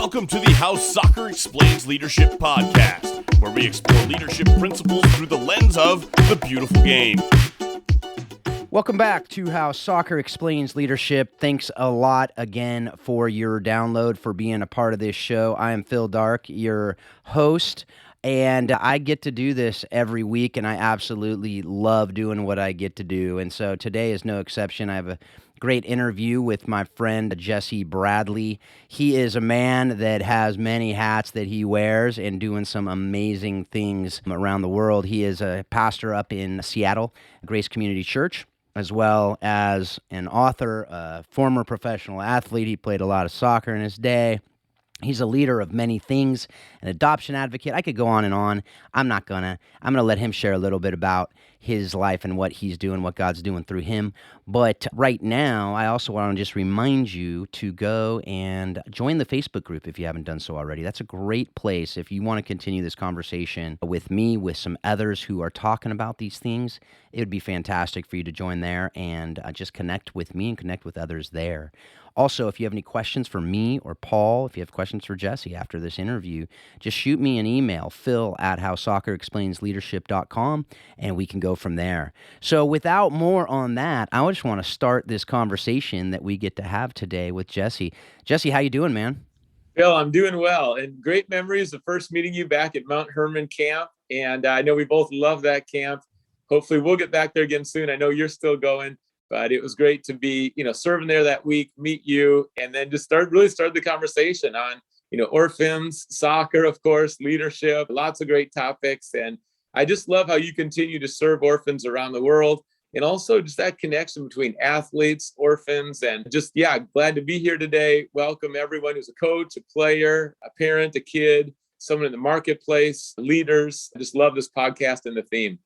Welcome to the How Soccer Explains Leadership podcast, where we explore leadership principles through the lens of the beautiful game. Welcome back to How Soccer Explains Leadership. Thanks a lot again for your download, for being a part of this show. I am Phil Dark, your host, and I get to do this every week, and I absolutely love doing what I get to do. And so today is no exception. I have a great interview with my friend Jesse Bradley. He is a man that has many hats that he wears and doing some amazing things around the world. He is a pastor up in Seattle, Grace Community Church, as well as an author, a former professional athlete. He played a lot of soccer in his day. He's a leader of many things, an adoption advocate. I could go on and on. I'm gonna let him share a little bit about his life and what he's doing, what God's doing through him. But right now, I also want to just remind you to go and join the Facebook group if you haven't done so already. That's a great place if you want to continue this conversation with me, with some others who are talking about these things. It would be fantastic for you to join there and just connect with me and connect with others there. Also, if you have any questions for me or Paul, if you have questions for Jesse after this interview, just shoot me an email, phil@howsoccerexplainsleadership.com, and we can go from there. So without more on that, I just want to start this conversation that we get to have today with Jesse. Jesse, how you doing, man? Phil, I'm doing well, and great memories of first meeting you back at Mount Hermon camp, and I know we both love that camp. Hopefully we'll get back there again soon. I know you're still going. But it was great to be, serving there that week, meet you, and then just start the conversation on, orphans, soccer, of course, leadership, lots of great topics. And I just love how you continue to serve orphans around the world. And also just that connection between athletes, orphans, and just, glad to be here today. Welcome everyone who's a coach, a player, a parent, a kid, someone in the marketplace, leaders. I just love this podcast and the theme.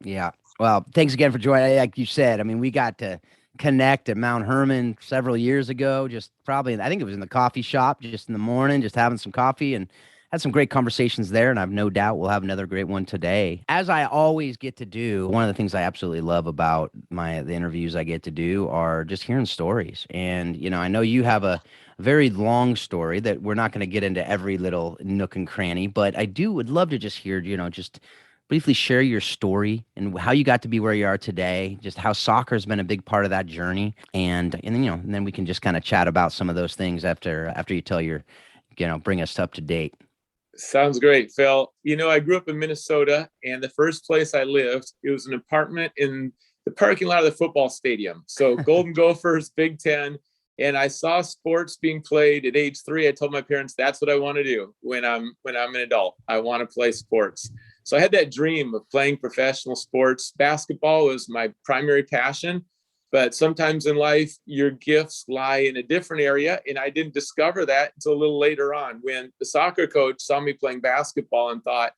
Yeah. Well, thanks again for joining. Like you said, we got to connect at Mount Hermon several years ago, I think it was in the coffee shop, just in the morning, just having some coffee, and had some great conversations there. And I've no doubt we'll have another great one today. As I always get to do, one of the things I absolutely love about the interviews I get to do are just hearing stories. And, I know you have a very long story that we're not going to get into every little nook and cranny, but I would love to just hear, just briefly share your story and how you got to be where you are today, just how soccer has been a big part of that journey. And then we can just kind of chat about some of those things after you tell bring us up to date. Sounds great, Phil. I grew up in Minnesota, and the first place I lived, it was an apartment in the parking lot of the football stadium. So Golden Gophers, Big Ten. And I saw sports being played at age 3. I told my parents, that's what I want to do when I'm an adult. I want to play sports. So I had that dream of playing professional sports. Basketball was my primary passion, but sometimes in life, your gifts lie in a different area. And I didn't discover that until a little later on when the soccer coach saw me playing basketball and thought,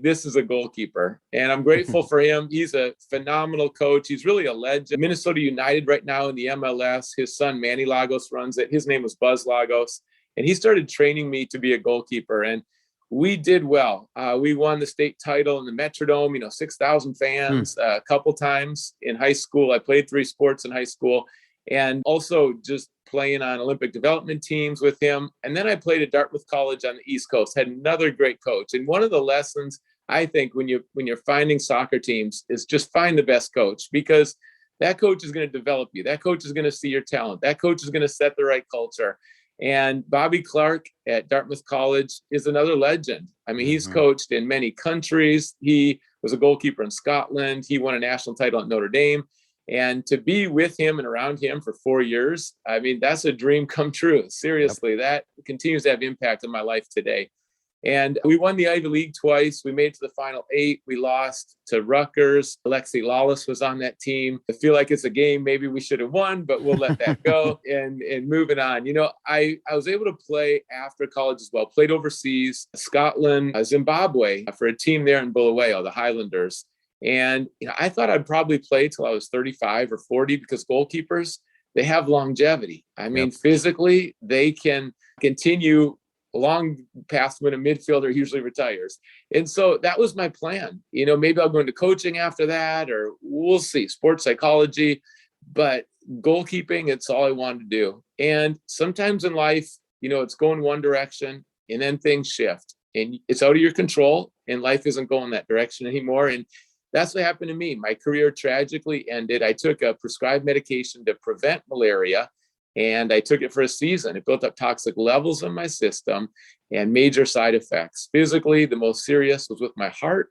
this is a goalkeeper. And I'm grateful for him. He's a phenomenal coach. He's really a legend. Minnesota United right now in the MLS. His son, Manny Lagos, runs it. His name was Buzz Lagos. And he started training me to be a goalkeeper. And we did well. We won the state title in the Metrodome, 6,000 fans a couple times in high school. I played 3 sports in high school, and also just playing on Olympic development teams with him. And then I played at Dartmouth College on the East Coast, had another great coach. And one of the lessons I think when you're finding soccer teams is just find the best coach, because that coach is going to develop you. That coach is going to see your talent. That coach is going to set the right culture. And Bobby Clark at Dartmouth College is another legend. He's coached in many countries. He was a goalkeeper in Scotland. He won a national title at Notre Dame. And to be with him and around him for 4 years, that's a dream come true. Seriously, That continues to have impact on my life today. And we won the Ivy League twice. We made it to the final 8. We lost to Rutgers. Alexi Lawless was on that team. I feel like it's a game maybe we should have won, but we'll let that go. and moving on. I was able to play after college as well. Played overseas, Scotland, Zimbabwe, for a team there in Bulawayo, the Highlanders. And I thought I'd probably play till I was 35 or 40 because goalkeepers, they have longevity. Physically, they can continue long past when a midfielder usually retires. And so that was my plan. Maybe I'll go into coaching after that, or we'll see, sports psychology, but goalkeeping, it's all I wanted to do. And sometimes in life, it's going one direction and then things shift and it's out of your control and life isn't going that direction anymore. And that's what happened to me. My career tragically ended. I took a prescribed medication to prevent malaria, and I took it for a season. It built up toxic levels in my system and major side effects. Physically, the most serious was with my heart.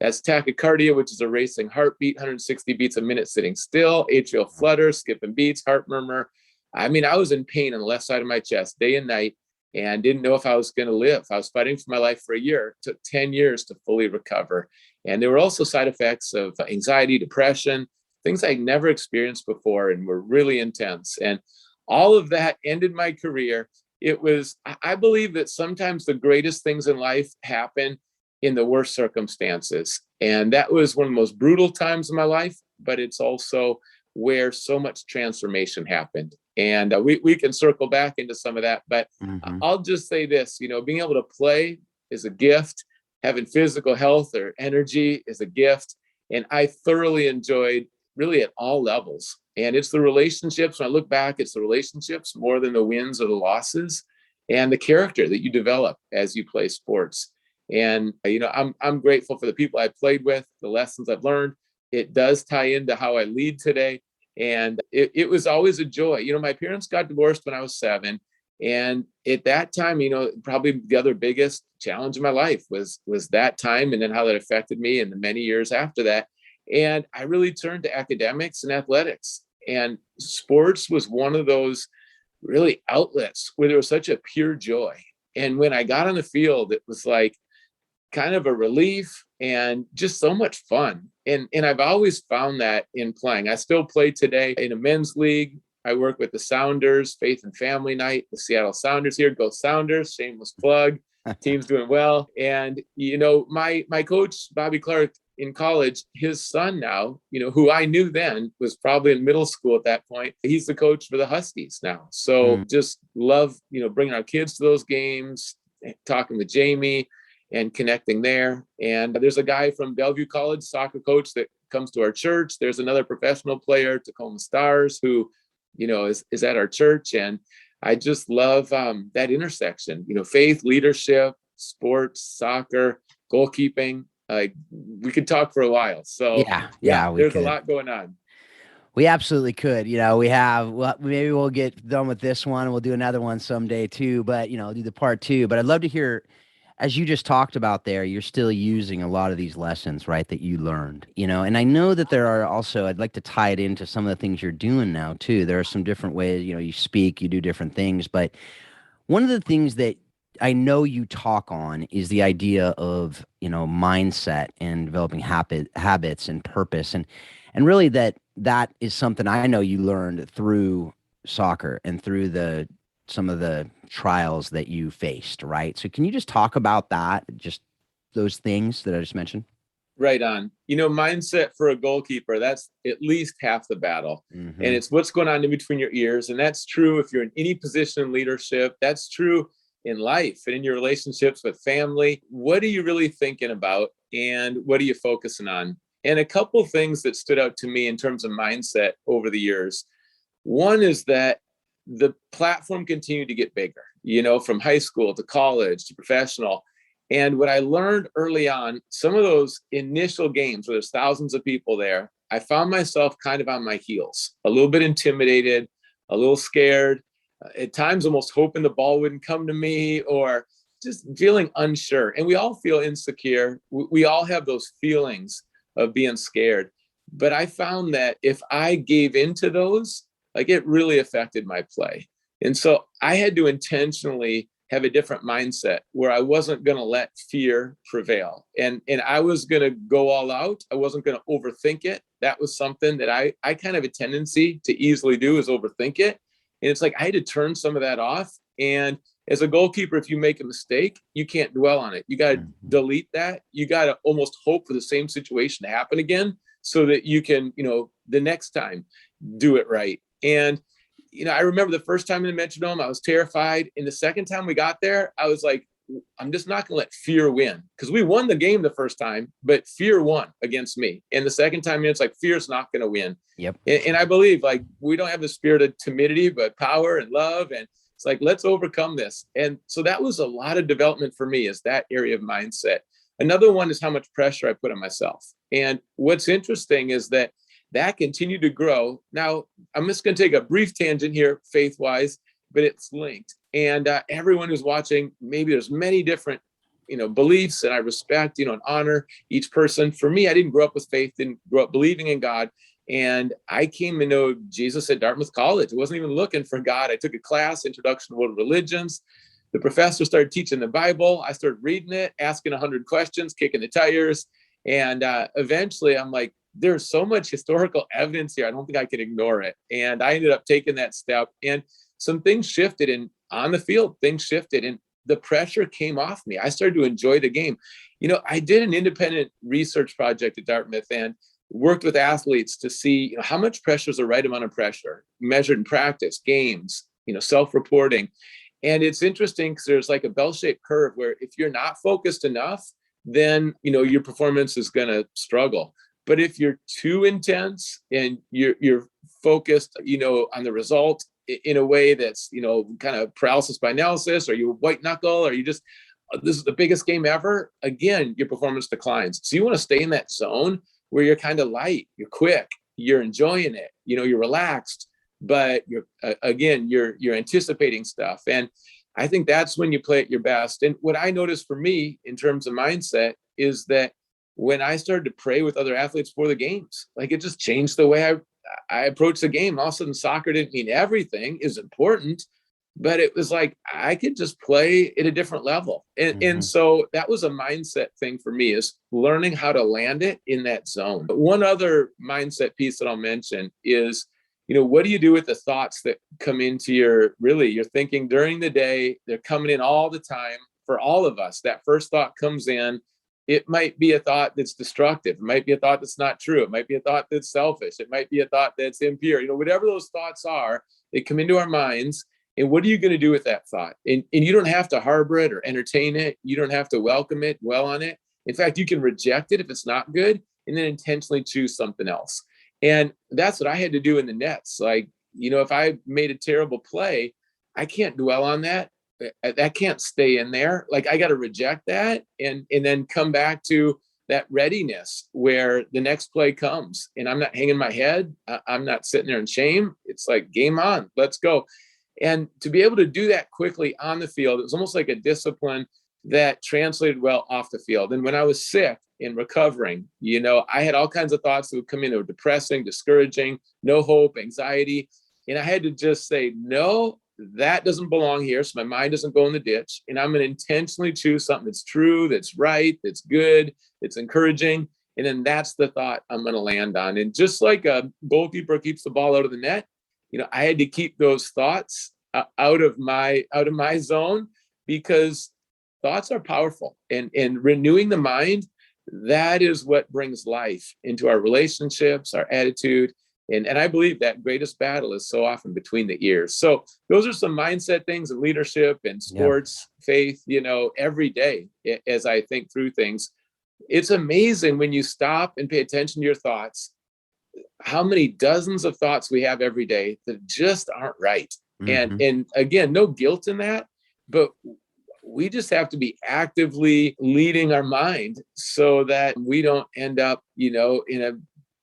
That's tachycardia, which is a racing heartbeat, 160 beats a minute sitting still, atrial flutter, skipping beats, heart murmur. I mean, I was in pain on the left side of my chest day and night and didn't know if I was going to live. I was fighting for my life for a year. It took 10 years to fully recover. And there were also side effects of anxiety, depression, things I'd never experienced before and were really intense. And all of that ended my career. I believe that sometimes the greatest things in life happen in the worst circumstances. And that was one of the most brutal times of my life, but it's also where so much transformation happened. And we can circle back into some of that, but I'll just say this, being able to play is a gift. Having physical health or energy is a gift. And I thoroughly enjoyed really at all levels. And it's the relationships. When I look back, it's the relationships more than the wins or the losses, and the character that you develop as you play sports. And, I'm grateful for the people I played with, the lessons I've learned. It does tie into how I lead today. And it was always a joy. My parents got divorced when I was 7. And at that time, probably the other biggest challenge in my life was that time, and then how that affected me in the many years after that. And I really turned to academics and athletics. And sports was one of those really outlets where there was such a pure joy. And when I got on the field, it was like kind of a relief and just so much fun. And I've always found that in playing. I still play today in a men's league. I work with the Sounders, Faith and Family Night, the Seattle Sounders here. Go Sounders, shameless plug. Team's doing well. And, my coach, Bobby Clark, in college, his son now, who I knew then was probably in middle school at that point. He's the coach for the Huskies now. So just love, bringing our kids to those games, talking with Jamie and connecting there. And there's a guy from Bellevue College, soccer coach, that comes to our church. There's another professional player, Tacoma Stars, who, is at our church. And I just love that intersection, faith, leadership, sports, soccer, goalkeeping. We could talk for a while. So there's a lot going on. We absolutely could. Maybe we'll get done with this one and we'll do another one someday too, but do the part 2. But I'd love to hear, as you just talked about there, you're still using a lot of these lessons, right, that you learned, and I know that there are also, I'd like to tie it into some of the things you're doing now too. There are some different ways, you speak, you do different things, but one of the things that I know you talk on is the idea of, mindset and developing habits and purpose. And really that is something I know you learned through soccer and through some of the trials that you faced, right? So can you just talk about that, just those things that I just mentioned? Right on. Mindset for a goalkeeper, that's at least half the battle. And it's what's going on in between your ears. And that's true if you're in any position in leadership. That's true in life and in your relationships with family. What are you really thinking about? And what are you focusing on? And a couple things that stood out to me in terms of mindset over the years. One is that the platform continued to get bigger, from high school to college to professional. And what I learned early on, some of those initial games where there's thousands of people there, I found myself kind of on my heels, a little bit intimidated, a little scared, at times almost hoping the ball wouldn't come to me, or just feeling unsure. And we all feel insecure. We all have those feelings of being scared. But I found that if I gave into those, it really affected my play. And so I had to intentionally have a different mindset where I wasn't going to let fear prevail. And I was going to go all out. I wasn't going to overthink it. That was something that I kind of have a tendency to easily do, is overthink it. And it's like I had to turn some of that off. And as a goalkeeper, if you make a mistake, you can't dwell on it. You got to delete that. You got to almost hope for the same situation to happen again so that you can, the next time do it right. And, I remember the first time in the Metrodome, I was terrified. And the second time we got there, I was like, I'm just not going to let fear win, because we won the game the first time, but fear won against me. And the second time, it's like, fear's not going to win. Yep. And I believe we don't have the spirit of timidity, but power and love. And It's like, let's overcome this. And so that was a lot of development for me, is that area of mindset. Another one is how much pressure I put on myself. And what's interesting is that continued to grow. Now, I'm just going to take a brief tangent here, faith-wise, but it's linked. And everyone who's watching, maybe there's many different, beliefs, and I respect, and honor each person. For me, I didn't grow up with faith, didn't grow up believing in God. And I came to know Jesus at Dartmouth College. I wasn't even looking for God. I took a class, Introduction to World Religions. The professor started teaching the Bible. I started reading it, asking 100 questions, kicking the tires. And eventually I'm like, there's so much historical evidence here. I don't think I can ignore it. And I ended up taking that step, and some things shifted, and on the field, things shifted, and the pressure came off me. I started to enjoy the game. I did an independent research project at Dartmouth and worked with athletes to see how much pressure is the right amount of pressure, measured in practice, games, self-reporting. And it's interesting because there's like a bell-shaped curve where if you're not focused enough, then, your performance is going to struggle. But if you're too intense and you're focused, on the result in a way that's, kind of paralysis by analysis, or you white knuckle, or you just, this is the biggest game ever, again, your performance declines. So you want to stay in that zone where you're kind of light, you're quick, you're enjoying it, you're relaxed, but you're anticipating stuff. And I think that's when you play at your best. And what I noticed for me in terms of mindset is that when I started to pray with other athletes for the games, like, it just changed the way I approached the game. All of a sudden, soccer didn't mean everything is important, but it was like I could just play at a different level. And so that was a mindset thing for me, is learning how to land it in that zone. But one other mindset piece that I'll mention is, what do you do with the thoughts that come into your thinking during the day? They're coming in all the time for all of us. That first thought comes in. It might be a thought that's destructive. It might be a thought that's not true. It might be a thought that's selfish. It might be a thought that's impure. Whatever those thoughts are, they come into our minds. And what are you going to do with that thought? And you don't have to harbor it or entertain it. You don't have to welcome it, dwell on it. In fact, you can reject it if it's not good, and then intentionally choose something else. And that's what I had to do in the nets. Like, if I made a terrible play, I can't dwell on that. That can't stay in there. Like, I got to reject that and then come back to that readiness where the next play comes, and I'm not hanging my head. I'm not sitting there in shame. It's like, game on, let's go. And to be able to do that quickly on the field, it was almost like a discipline that translated well off the field. And when I was sick and recovering, I had all kinds of thoughts that would come in that were depressing, discouraging, no hope, anxiety. And I had to just say, no, that doesn't belong here. So my mind doesn't go in the ditch. And I'm going to intentionally choose something that's true, that's right, that's good, that's encouraging. And then that's the thought I'm going to land on. And just like a goalkeeper keeps the ball out of the net, I had to keep those thoughts out of my zone, because thoughts are powerful, and renewing the mind, that is what brings life into our relationships, our attitude. And I believe that greatest battle is so often between the ears. So those are some mindset things in leadership and sports, faith, every day as I think through things. It's amazing when you stop and pay attention to your thoughts, how many dozens of thoughts we have every day that just aren't right. And again, no guilt in that, but we just have to be actively leading our mind so that we don't end up, in a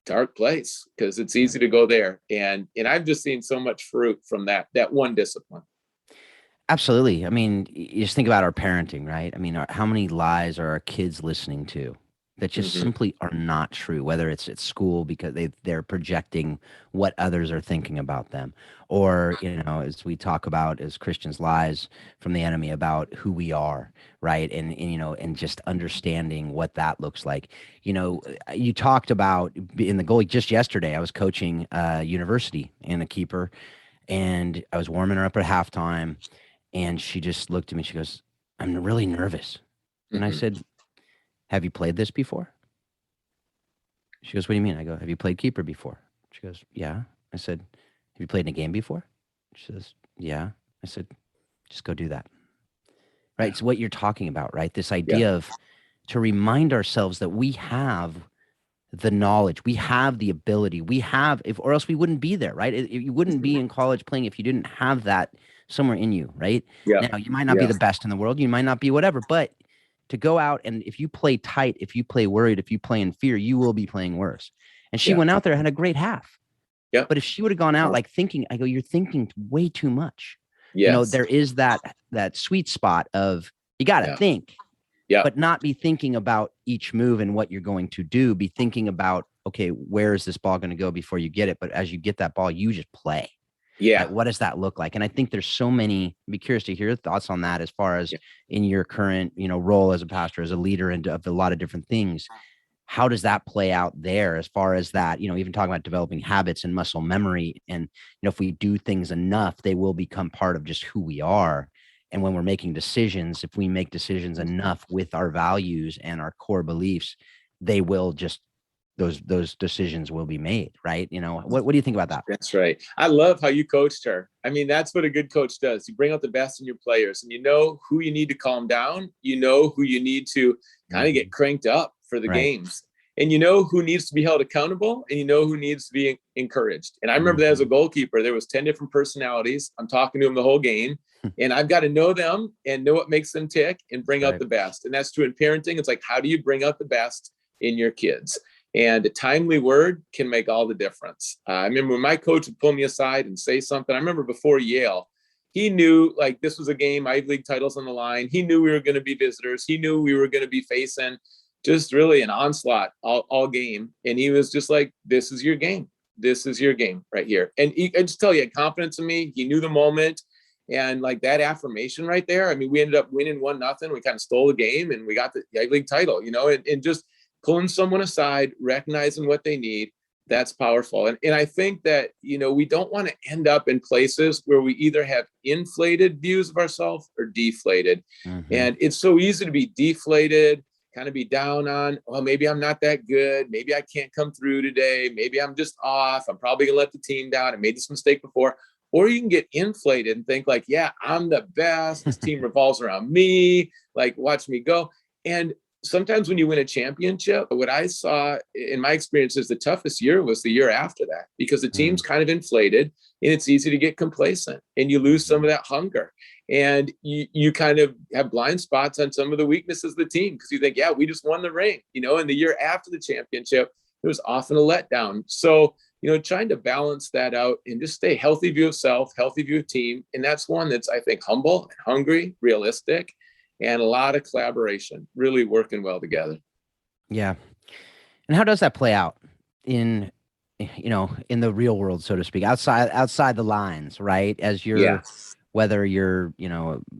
dark place, because it's easy to go there. And I've just seen so much fruit from that one discipline. Absolutely. I mean, you just think about our parenting, right? I mean, how many lies are our kids listening to that just simply are not true, whether it's at school because they're projecting what others are thinking about them, or, as we talk about as Christians, lies from the enemy about who we are, right? And just understanding what that looks like. You talked about in the goalie just yesterday, I was coaching university and a keeper, and I was warming her up at halftime, and she just looked at me, she goes, "I'm really nervous." And I said, "Have you played this before?" She goes, "What do you mean?" I go, "Have you played keeper before?" She goes, "Yeah." I said, "Have you played in a game before?" She says, "Yeah." I said, "Just go do that." Right? So what you're talking about, right? This idea of to remind ourselves that we have the knowledge, we have the ability, or else we wouldn't be there, right? You wouldn't be in college playing if you didn't have that somewhere in you, right? Yeah. Now, you might not be the best in the world. You might not be whatever, but to go out and if you play tight, if you play worried, if you play in fear, you will be playing worse. And she went out there and had a great half. Yeah. But if she would have gone out like thinking, I go, you're thinking way too much. Yes. You know, there is that sweet spot of you got to think, but not be thinking about each move and what you're going to do. Be thinking about, okay, where is this ball going to go before you get it? But as you get that ball, you just play. Yeah. Right? What does that look like? And I think there's so many, I'd be curious to hear your thoughts on that as far as in your current, role as a pastor, as a leader and of a lot of different things. How does that play out there as far as that, even talking about developing habits and muscle memory? And, if we do things enough, they will become part of just who we are. And when we're making decisions, if we make decisions enough with our values and our core beliefs, they will just, those decisions will be made, right? What do you think about that? That's right. I love how you coached her. I mean, that's what a good coach does. You bring out the best in your players, and you know who you need to calm down. You know who you need to kind of get cranked up for the games. And you know who needs to be held accountable, and you know who needs to be encouraged. And I remember that as a goalkeeper, there was 10 different personalities. I'm talking to them the whole game, and I've got to know them and know what makes them tick and bring out the best. And that's true in parenting. It's like, how do you bring out the best in your kids? And a timely word can make all the difference. I remember when my coach would pull me aside and say something. I remember before Yale, he knew like this was a game, Ivy League titles on the line. He knew we were going to be visitors. He knew we were going to be facing just really an onslaught all game. And he was just like, this is your game. This is your game right here. And I just tell you, he had confidence in me. He knew the moment. And like that affirmation right there. I mean, we ended up winning 1-0. We kind of stole the game and we got the Ivy League title, and just pulling someone aside, recognizing what they need. That's powerful. And I think that, we don't want to end up in places where we either have inflated views of ourselves or deflated. And it's so easy to be deflated, kind of be down on, well, maybe I'm not that good. Maybe I can't come through today. Maybe I'm just off. I'm probably gonna let the team down. I made this mistake before. Or you can get inflated and think like, yeah, I'm the best. This team revolves around me. Like, watch me go. And sometimes when you win a championship, what I saw in my experience is the toughest year was the year after that, because the team's kind of inflated and it's easy to get complacent and you lose some of that hunger. And you kind of have blind spots on some of the weaknesses of the team because you think, yeah, we just won the ring, and the year after the championship, it was often a letdown. So, trying to balance that out and just stay healthy view of self, healthy view of team. And that's one that's, I think, humble and hungry, realistic, and a lot of collaboration, really working well together. Yeah. And how does that play out in the real world, so to speak, outside the lines, right? As you're, whether you're,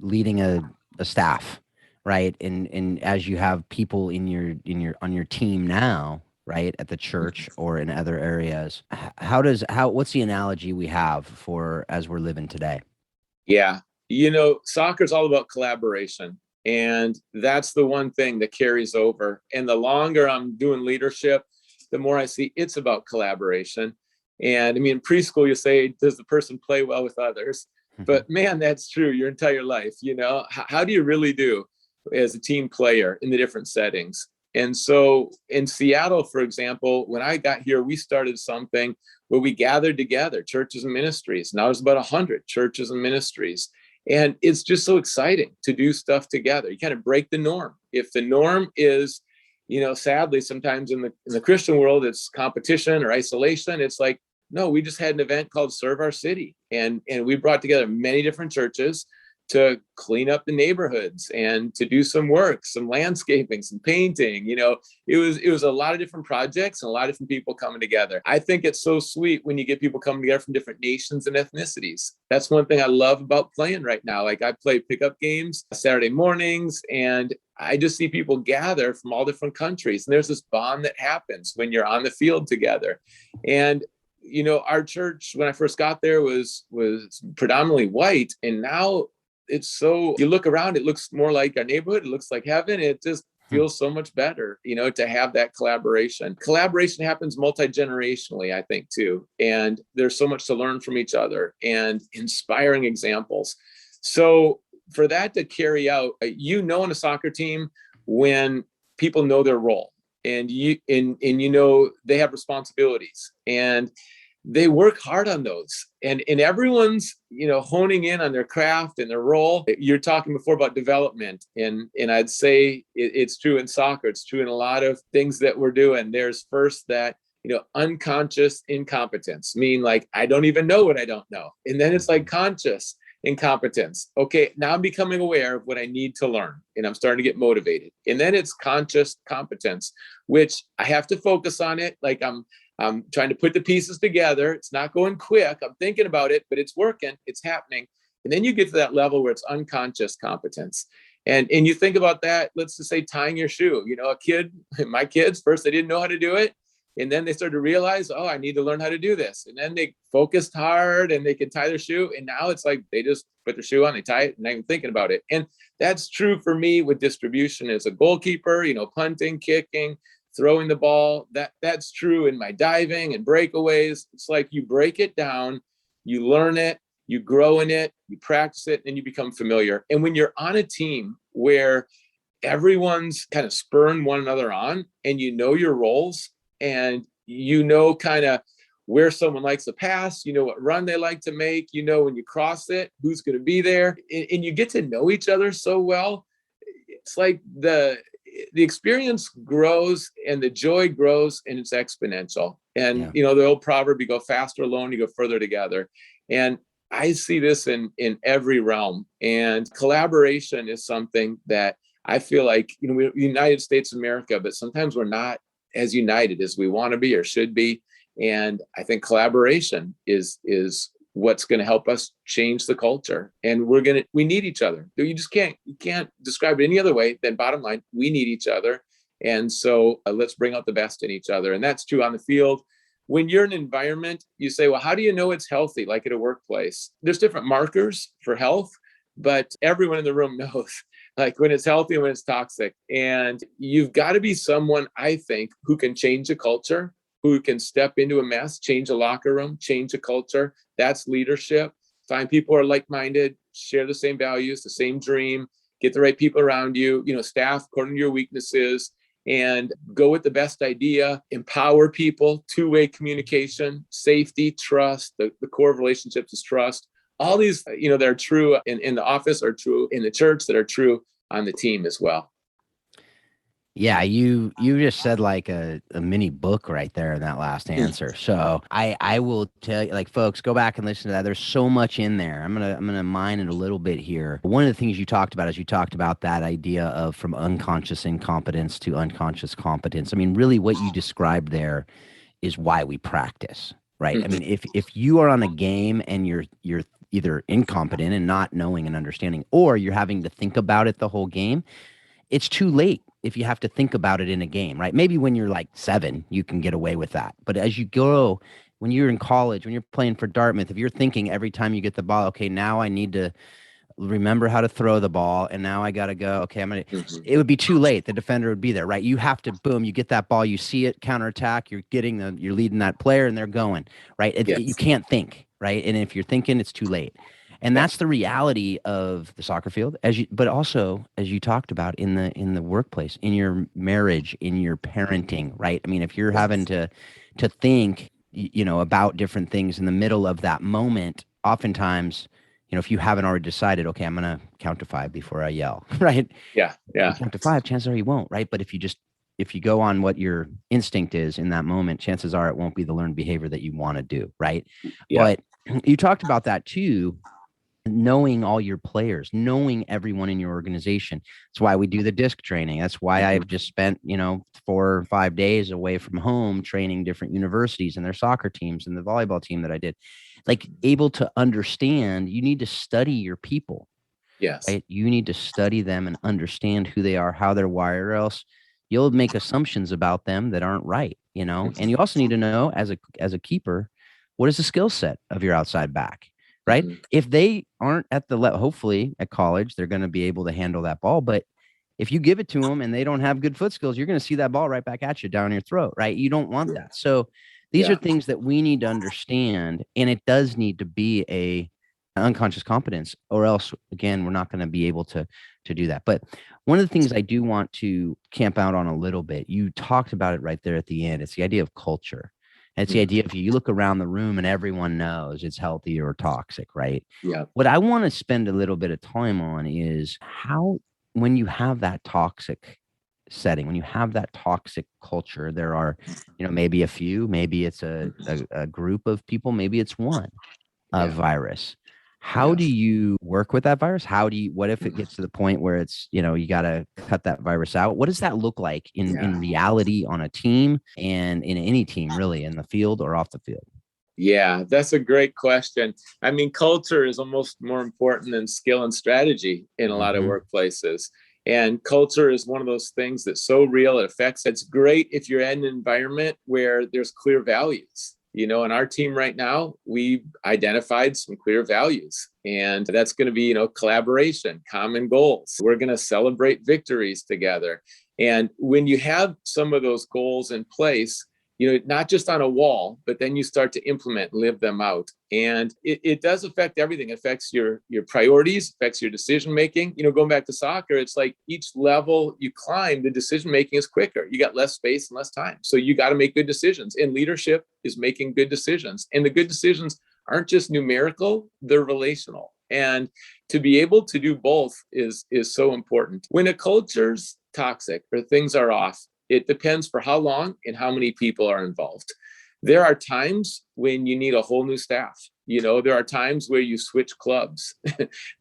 leading a staff, right? And as you have people on your team now, right, at the church or in other areas, what's the analogy we have for as we're living today? Yeah. Soccer's all about collaboration. And that's the one thing that carries over. And the longer I'm doing leadership, the more I see it's about collaboration. And I mean, in preschool, you say, does the person play well with others? But man, that's true your entire life. How do you really do as a team player in the different settings? And so in Seattle, for example, when I got here, we started something where we gathered together churches and ministries. Now there's about 100 churches and ministries. And it's just so exciting to do stuff together. You kind of break the norm. If the norm is, sadly, sometimes in the Christian world, it's competition or isolation. It's like, no, we just had an event called Serve Our City. And we brought together many different churches to clean up the neighborhoods and to do some work, some landscaping, some painting. It was a lot of different projects and a lot of different people coming together. I think it's so sweet when you get people coming together from different nations and ethnicities. That's one thing I love about playing right now. Like I play pickup games Saturday mornings and I just see people gather from all different countries. And there's this bond that happens when you're on the field together. And our church, when I first got there, was predominantly white. And now it's so, you look around, it looks more like our neighborhood. It looks like heaven. It just feels so much better, to have that collaboration. Collaboration happens multi-generationally, I think, too. And there's so much to learn from each other and inspiring examples. So for that to carry out, in a soccer team, when people know their role and they have responsibilities. And they work hard on those, and everyone's, honing in on their craft and their role. You're talking before about development, and I'd say it's true in soccer. It's true in a lot of things that we're doing. There's first that, unconscious incompetence, mean like, I don't even know what I don't know. And then it's like conscious incompetence. Okay, now I'm becoming aware of what I need to learn, and I'm starting to get motivated. And then it's conscious competence, which I have to focus on it. Like I'm trying to put the pieces together. It's not going quick. I'm thinking about it, but it's working. It's happening. And then you get to that level where it's unconscious competence. And you think about that, let's just say tying your shoe. My kids, first, they didn't know how to do it. And then they started to realize, I need to learn how to do this. And then they focused hard and they could tie their shoe. And now it's like they just put their shoe on, they tie it, and not even thinking about it. And that's true for me with distribution as a goalkeeper, punting, kicking, throwing the ball. That's true in my diving and breakaways. It's like you break it down, you learn it, you grow in it, you practice it, and you become familiar. And when you're on a team where everyone's kind of spurring one another on, and your roles, and kind of where someone likes to pass, what run they like to make, when you cross it, who's going to be there, and you get to know each other so well. It's like the experience grows and the joy grows, and it's exponential. And, the old proverb, you go faster alone, you go further together. And I see this in every realm. And collaboration is something that I feel like, we're United States of America, but sometimes we're not as united as we want to be or should be. And I think collaboration is what's going to help us change the culture. And we need each other. You can't describe it any other way than, bottom line, we need each other. And so let's bring out the best in each other. And that's true on the field. When you're in an environment, you say, well, how do you know it's healthy? Like at a workplace, there's different markers for health, but everyone in the room knows like when it's healthy and when it's toxic. And you've got to be someone, I think, who can change a culture, who can step into a mess, change a locker room, change a culture. That's leadership. Find people who are like-minded, share the same values, the same dream, get the right people around you, staff according to your weaknesses, and go with the best idea, empower people, two-way communication, safety, trust. The core of relationships is trust. All these, that are true in the office are true in the church, that are true on the team as well. Yeah, you just said like a mini book right there in that last answer. So I will tell you, like, folks, go back and listen to that. There's so much in there. I'm gonna mine it a little bit here. One of the things you talked about is you talked about that idea of from unconscious incompetence to unconscious competence. I mean, really what you described there is why we practice, right? Mm-hmm. I mean, if you are on a game and you're either incompetent and not knowing and understanding, or you're having to think about it the whole game, it's too late if you have to think about it in a game, right? Maybe when you're like 7, you can get away with that. But as you go, when you're in college, when you're playing for Dartmouth, if you're thinking every time you get the ball, okay, now I need to remember how to throw the ball, and now I got to go, okay, it would be too late. The defender would be there, right? You have to, boom, you get that ball, you see it, counterattack, you're leading that player, and they're going, right? Yes. You can't think, right? And if you're thinking, it's too late. And that's the reality of the soccer field, but also as you talked about in the workplace, in your marriage, in your parenting, right? I mean, if you're having to think, about different things in the middle of that moment, oftentimes, if you haven't already decided, okay, I'm going to count to 5 before I yell, right? Yeah. If you count to 5, chances are you won't, right? But if you go on what your instinct is in that moment, chances are it won't be the learned behavior that you want to do, right? Yeah. But you talked about that too. Knowing all your players, knowing everyone in your organization. That's why we do the disc training. That's why I've just spent, 4 or 5 days away from home training different universities and their soccer teams and the volleyball team that I did. Like, able to understand, you need to study your people. Yes. Right? You need to study them and understand who they are, how they're wired, or else you'll make assumptions about them that aren't right, And you also need to know as a keeper, what is the skill set of your outside back? Right? Mm-hmm. If they aren't at the level, hopefully at college, they're going to be able to handle that ball. But if you give it to them and they don't have good foot skills, you're going to see that ball right back at you down your throat, right? You don't want that. So these are things that we need to understand. And it does need to be an unconscious competence, or else, again, we're not going to be able to do that. But one of the things I do want to camp out on a little bit, you talked about it right there at the end. It's the idea of culture. It's the idea of you look around the room and everyone knows it's healthy or toxic, right? Yeah. What I want to spend a little bit of time on is how, when you have that toxic setting, when you have that toxic culture, there are, maybe a few, maybe it's a group of people, maybe it's one virus. How do you work with that virus? What if it gets to the point where it's, you got to cut that virus out? What does that look like in reality on a team and in any team, really, in the field or off the field? Yeah, that's a great question. I mean, culture is almost more important than skill and strategy in a lot of workplaces. And culture is one of those things that's so real, it affects. It's great if you're in an environment where there's clear values. In our team right now, we identified some clear values, and that's going to be, collaboration, common goals. We're going to celebrate victories together. And when you have some of those goals in place, not just on a wall, but then you start to implement and live them out. And it does affect everything. It affects your priorities, affects your decision-making. Going back to soccer, it's like each level you climb, the decision-making is quicker. You got less space and less time. So you got to make good decisions. And leadership is making good decisions. And the good decisions aren't just numerical, they're relational. And to be able to do both is so important. When a culture's toxic or things are off, it depends for how long and how many people are involved. There are times when you need a whole new staff. There are times where you switch clubs.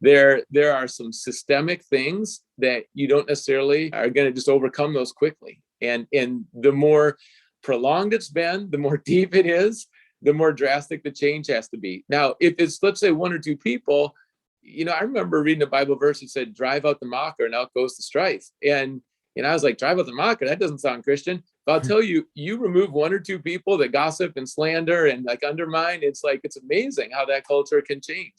There are some systemic things that you don't necessarily are going to just overcome those quickly. And the more prolonged it's been, the more deep it is, the more drastic the change has to be. Now, if it's, let's say, one or two people, I remember reading a Bible verse that said, drive out the mocker and out goes the strife. And I was like, drive out the mocker, that doesn't sound Christian. But I'll tell you, you remove one or two people that gossip and slander and like undermine, it's amazing how that culture can change,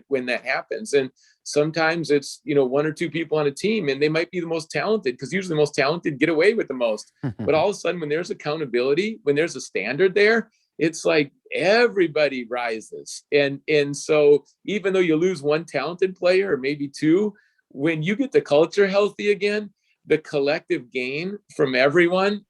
when that happens. And sometimes it's, one or two people on a team and they might be the most talented, because usually the most talented get away with the most. But all of a sudden, when there's accountability, when there's a standard there, it's like everybody rises. And so even though you lose one talented player or maybe two, when you get the culture healthy again, the collective gain from everyone,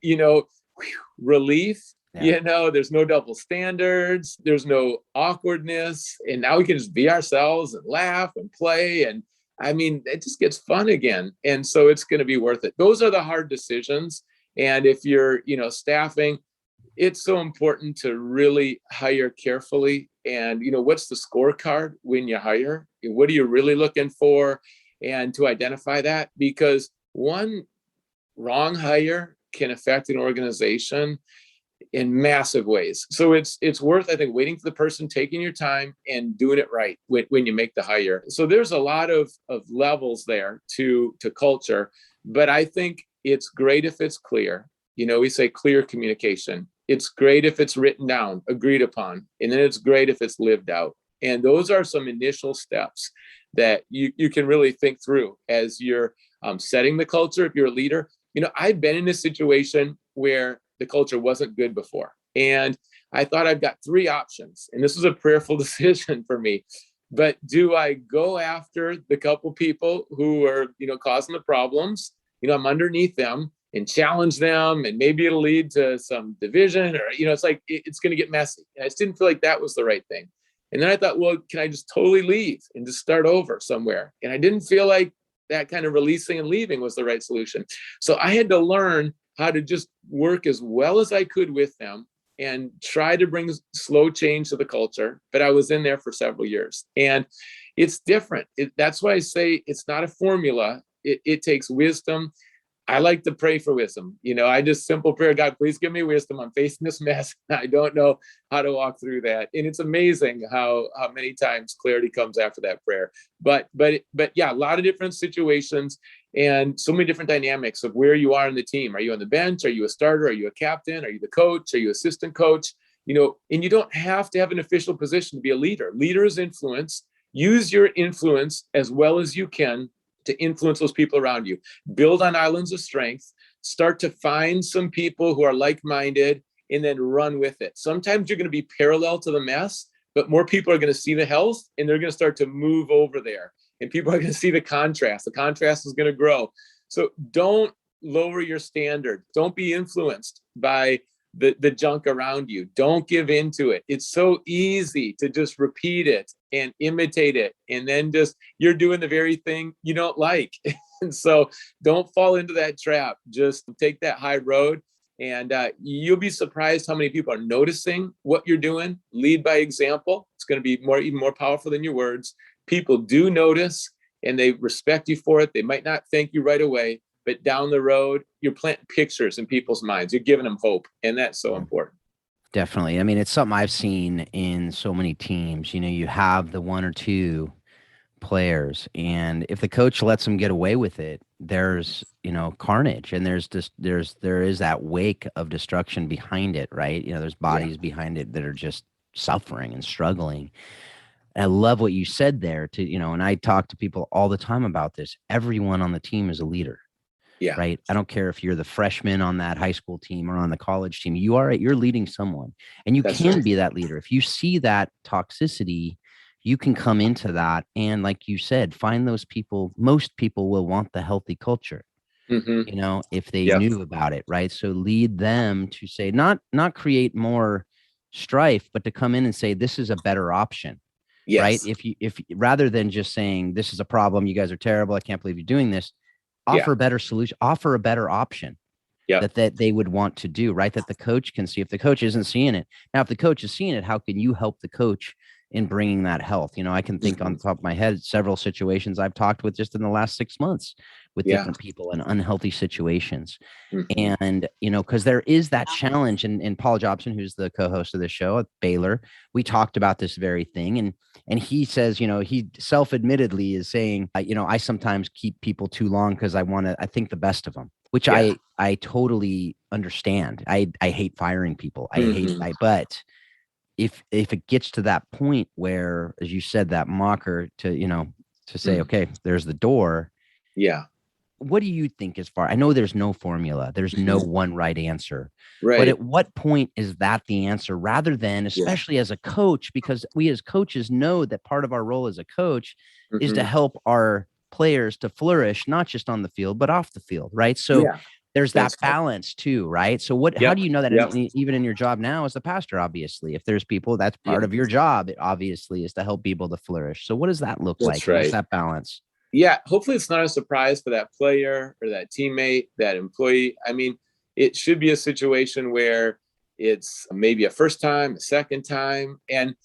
relief, there's no double standards, there's no awkwardness. And now we can just be ourselves and laugh and play. And I mean, it just gets fun again. And so it's going to be worth it. Those are the hard decisions. And if you're, staffing, it's so important to really hire carefully. And, what's the scorecard when you hire? What are you really looking for? And to identify that, because one wrong hire can affect an organization in massive ways. So it's worth, I think, waiting for the person, taking your time and doing it right when you make the hire. So there's a lot of levels there to culture, but I think it's great if it's clear. We say clear communication. It's great if it's written down, agreed upon, and then it's great if it's lived out. And those are some initial steps that you can really think through as you're setting the culture. If you're a leader, I've been in a situation where the culture wasn't good before. And I thought I've got three options. And this was a prayerful decision for me. But do I go after the couple people who are, causing the problems? I'm underneath them and challenge them. And maybe it'll lead to some division or, it's like, it's going to get messy. And I just didn't feel like that was the right thing. And then I thought, well, can I just totally leave and just start over somewhere? And I didn't feel like that kind of releasing and leaving was the right solution. So I had to learn how to just work as well as I could with them and try to bring slow change to the culture. But I was in there for several years and it's different. That's why I say it's not a formula. It takes wisdom. I like to pray for wisdom. I just simple prayer, God, please give me wisdom. I'm facing this mess. I don't know how to walk through that. And it's amazing how many times clarity comes after that prayer. But yeah, a lot of different situations and so many different dynamics of where you are in the team. Are you on the bench? Are you a starter? Are you a captain? Are you the coach? Are you assistant coach? And you don't have to have an official position to be a leader. Leaders influence. Use your influence as well as you can to influence those people around you. Build on islands of strength, start to find some people who are like-minded and then run with it. Sometimes you're going to be parallel to the mess, but more people are going to see the health and they're going to start to move over there. And people are going to see the contrast. The contrast is going to grow. So don't lower your standard. Don't be influenced by the junk around you. Don't give into it. It's so easy to just repeat it and imitate it. And then just, you're doing the very thing you don't like. And so don't fall into that trap. Just take that high road, and you'll be surprised how many people are noticing what you're doing. Lead by example. It's going to be even more powerful than your words. People do notice, and they respect you for it. They might not thank you right away, but down the road, you're planting pictures in people's minds. You're giving them hope. And that's so important. Definitely. I mean, it's something I've seen in so many teams. You have the one or two players, and if the coach lets them get away with it, there's, carnage, and there is that wake of destruction behind it, right? There's bodies behind it that are just suffering and struggling. And I love what you said there and I talk to people all the time about this. Everyone on the team is a leader. Yeah. Right. I don't care if you're the freshman on that high school team or on the college team. You're leading someone, and That's can right. be that leader. If you see that toxicity, you can come into that. And like you said, find those people. Most people will want the healthy culture, if they knew about it. Right. So lead them to say, not create more strife, but to come in and say, this is a better option. Yes. Right. If rather than just saying, this is a problem, you guys are terrible, I can't believe you're doing this. Offer a better solution, offer a better option that they would want to do, right? That the coach can see. If the coach isn't seeing it, now, if the coach is seeing it, how can you help the coach in bringing that health? I can think on the top of my head, several situations I've talked with just in the last 6 months with different people in unhealthy situations. And, because there is that challenge, and Paul Jobson, who's the co-host of the show at Baylor, we talked about this very thing. And he says, he self-admittedly is saying, I sometimes keep people too long because I think the best of them, which I totally understand. I hate firing people. But if it gets to that point where, as you said, that mocker to say, okay, there's the door. Yeah. What do you think I know there's no formula, there's no one right answer, Right. but at what point is that the answer, rather than, especially as a coach, because we as coaches know that part of our role as a coach is to help our players to flourish, not just on the field, but off the field. Right. So there's that balance too, right? So how do you know that even in your job now as a pastor? Obviously, if there's people, that's part of your job. It obviously is to help people to flourish. So what does that look like? Right. What's that balance? Yeah, hopefully it's not a surprise for that player or that teammate, that employee. I mean, it should be a situation where it's maybe a first time, a second time, and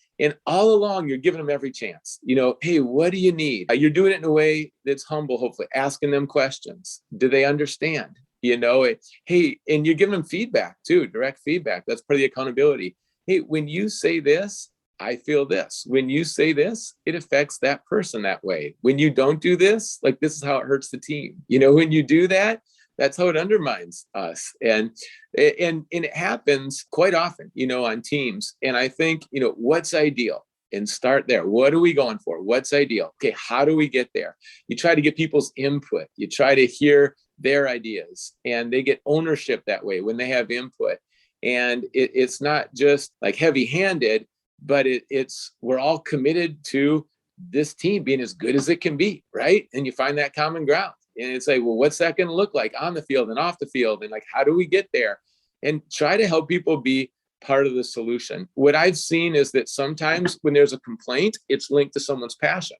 all along you're giving them every chance. Hey, what do you need? You're doing it in a way that's humble, hopefully, asking them questions. Do they understand? Hey, and you're giving them feedback too, direct feedback. That's part of the accountability. Hey, when you say this, I feel this. When you say this, it affects that person that way. When you don't do this, like, this is how it hurts the team. When you do that, that's how it undermines us. And it happens quite often, on teams. And I think, what's ideal? And start there. What are we going for? What's ideal? Okay, how do we get there? You try to get people's input. You try to hear their ideas, and they get ownership that way when they have input. And it's not just like heavy-handed, but it's we're all committed to this team being as good as it can be, right? And you find that common ground, and it's like, well, what's that going to look like on the field and off the field, and like, how do we get there? And try to help people be part of the solution. What I've seen is that sometimes when there's a complaint, it's linked to someone's passion.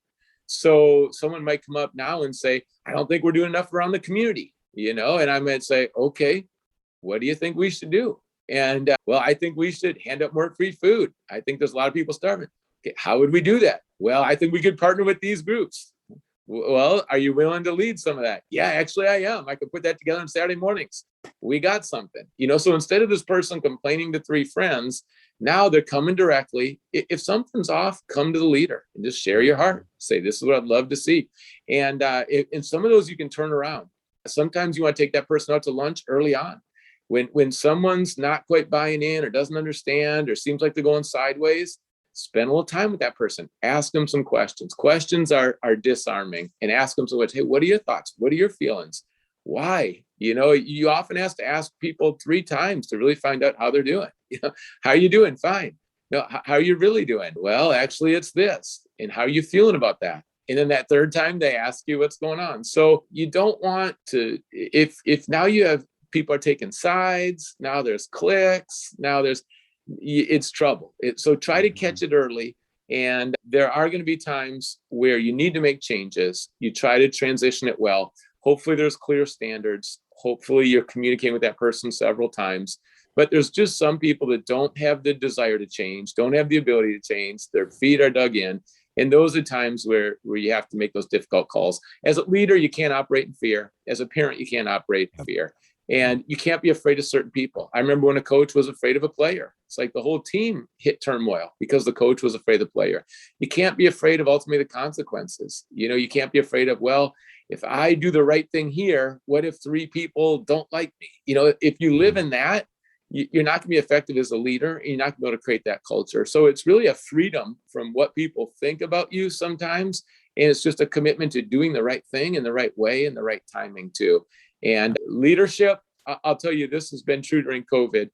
So someone might come up now and say, I don't think we're doing enough around the community, and I might say, okay, what do you think we should do? And well, I think we should hand out more free food. I think there's a lot of people starving. Okay, how would we do that? Well, I think we could partner with these groups. Well, are you willing to lead some of that? Yeah, actually I am. I could put that together on Saturday mornings. We got something, so instead of this person complaining to three friends, now they're coming directly. If something's off, come to the leader and just share your heart. Say, this is what I'd love to see. And some of those you can turn around. Sometimes you want to take that person out to lunch early on. When someone's not quite buying in or doesn't understand or seems like they're going sideways, spend a little time with that person. Ask them some questions. Questions are disarming, and ask them so much. Hey, what are your thoughts? What are your feelings? Why? You often have to ask people 3 times to really find out how they're doing. How are you doing? Fine. How are you really doing? Well, actually, it's this. And how are you feeling about that? And then that 3rd time, they ask you what's going on. So you don't want to, if now you have people are taking sides. Now there's cliques. It's trouble. So try to catch it early. And there are going to be times where you need to make changes. You try to transition it well. Hopefully there's clear standards. Hopefully you're communicating with that person several times. But there's just some people that don't have the desire to change, don't have the ability to change. Their feet are dug in. And those are times where you have to make those difficult calls. As a leader, you can't operate in fear. As a parent, you can't operate in fear. And you can't be afraid of certain people. I remember when a coach was afraid of a player. It's like the whole team hit turmoil because the coach was afraid of the player. You can't be afraid of ultimately the consequences. You can't be afraid of, well, if I do the right thing here, what if 3 people don't like me? If you live in that, you're not going to be effective as a leader, and you're not going to be able to create that culture. So it's really a freedom from what people think about you sometimes. And it's just a commitment to doing the right thing in the right way and the right timing too. And leadership, I'll tell you, this has been true during COVID.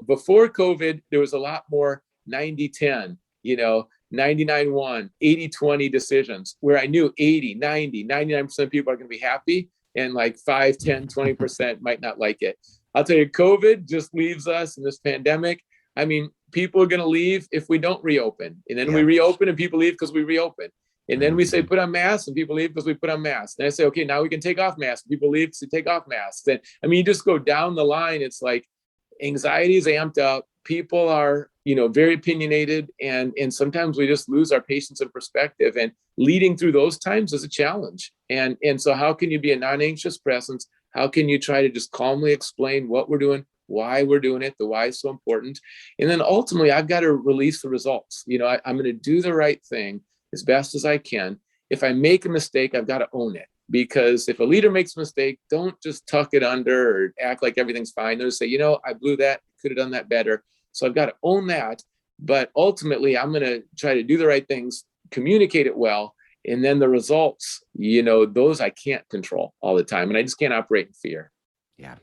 Before COVID, there was a lot more 90-10, 99-1, 80-20 decisions where I knew 80, 90, 99% of people are going to be happy and like 5, 10, 20% might not like it. I'll tell you, COVID just leaves us in this pandemic. I mean, people are going to leave if we don't reopen. And then we reopen and people leave because we reopen. And then we say, put on masks, and people leave because we put on masks. And I say, okay, now we can take off masks. People leave because they take off masks. And I mean, you just go down the line. It's like anxiety is amped up. People are, very opinionated. And sometimes we just lose our patience and perspective. And leading through those times is a challenge. And so how can you be a non-anxious presence? How can you try to just calmly explain what we're doing, why we're doing it, the why is so important? And then ultimately, I've got to release the results. I'm going to do the right thing as best as I can. If I make a mistake, I've got to own it. Because if a leader makes a mistake, don't just tuck it under or act like everything's fine. They'll say, I blew that, could have done that better. So I've got to own that. But ultimately, I'm going to try to do the right things, communicate it well. And then the results, those I can't control all the time. And I just can't operate in fear. Yeah.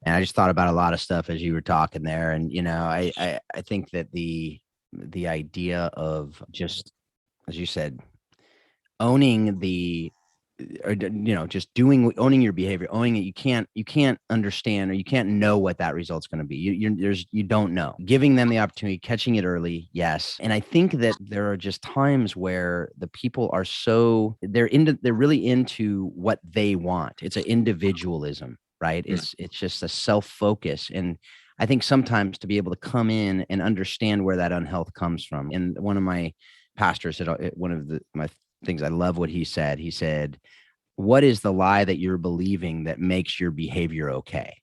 And I just thought about a lot of stuff as you were talking there. And, I think that the idea of just, as you said, owning just owning your behavior, owning it. You can't understand, or you can't know what that result's going to be. You don't know. Giving them the opportunity, catching it early. Yes. And I think that there are just times where the people are they're really into what they want. It's an individualism, right? It's just a self-focus. And I think sometimes to be able to come in and understand where that unhealth comes from. And one of my pastors said, one of my things, I love what he said, what is the lie that you're believing that makes your behavior okay?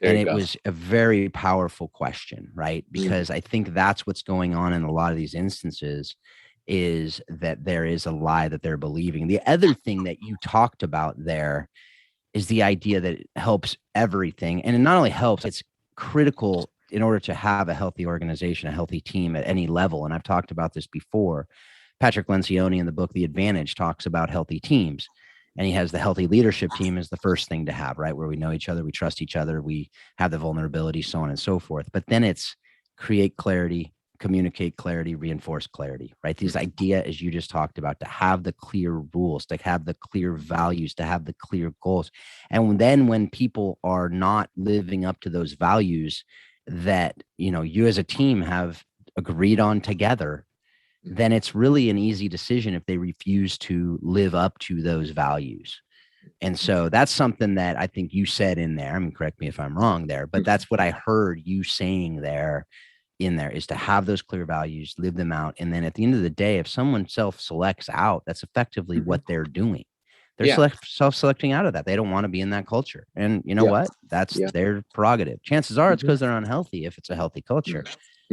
And it was a very powerful question, right? Because I think that's what's going on in a lot of these instances, is that there is a lie that they're believing. The other thing that you talked about there is the idea that it helps everything. And it not only helps, it's critical in order to have a healthy organization, a healthy team at any level. And I've talked about this before. Patrick Lencioni in the book, The Advantage, talks about healthy teams. And he has the healthy leadership team as the first thing to have, right? Where we know each other, we trust each other, we have the vulnerability, so on and so forth. But then it's create clarity, communicate clarity, reinforce clarity, right? This idea, as you just talked about, to have the clear rules, to have the clear values, to have the clear goals. And then when people are not living up to those values that, you as a team have agreed on together, then it's really an easy decision if they refuse to live up to those values. And so that's something that I think you said in there. I mean, correct me if I'm wrong there, but that's what I heard you saying there, is to have those clear values, live them out. And then at the end of the day, if someone self-selects out, that's effectively what they're doing. They're self-selecting out of that. They don't want to be in that culture. And you know what? That's their prerogative. Chances are it's because they're unhealthy if it's a healthy culture.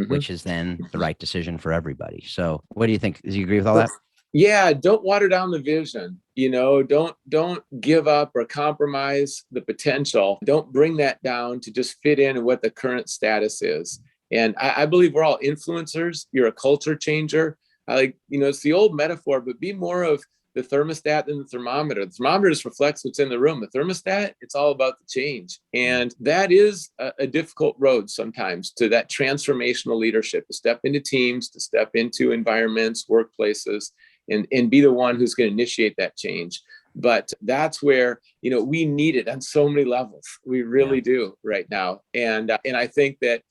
Which is then the right decision for everybody. So what do you think? Do you agree with all that? Yeah. Don't water down the vision. Don't give up or compromise the potential. Don't bring that down to just fit in what the current status is. And I believe we're all influencers. You're a culture changer. It's the old metaphor, but be more of the thermostat than the thermometer. The thermometer just reflects what's in the room. The thermostat, it's all about the change. And that is a difficult road sometimes, to that transformational leadership, to step into teams, to step into environments, workplaces, and be the one who's going to initiate that change. But that's where, we need it on so many levels. We really do right now. And I think that,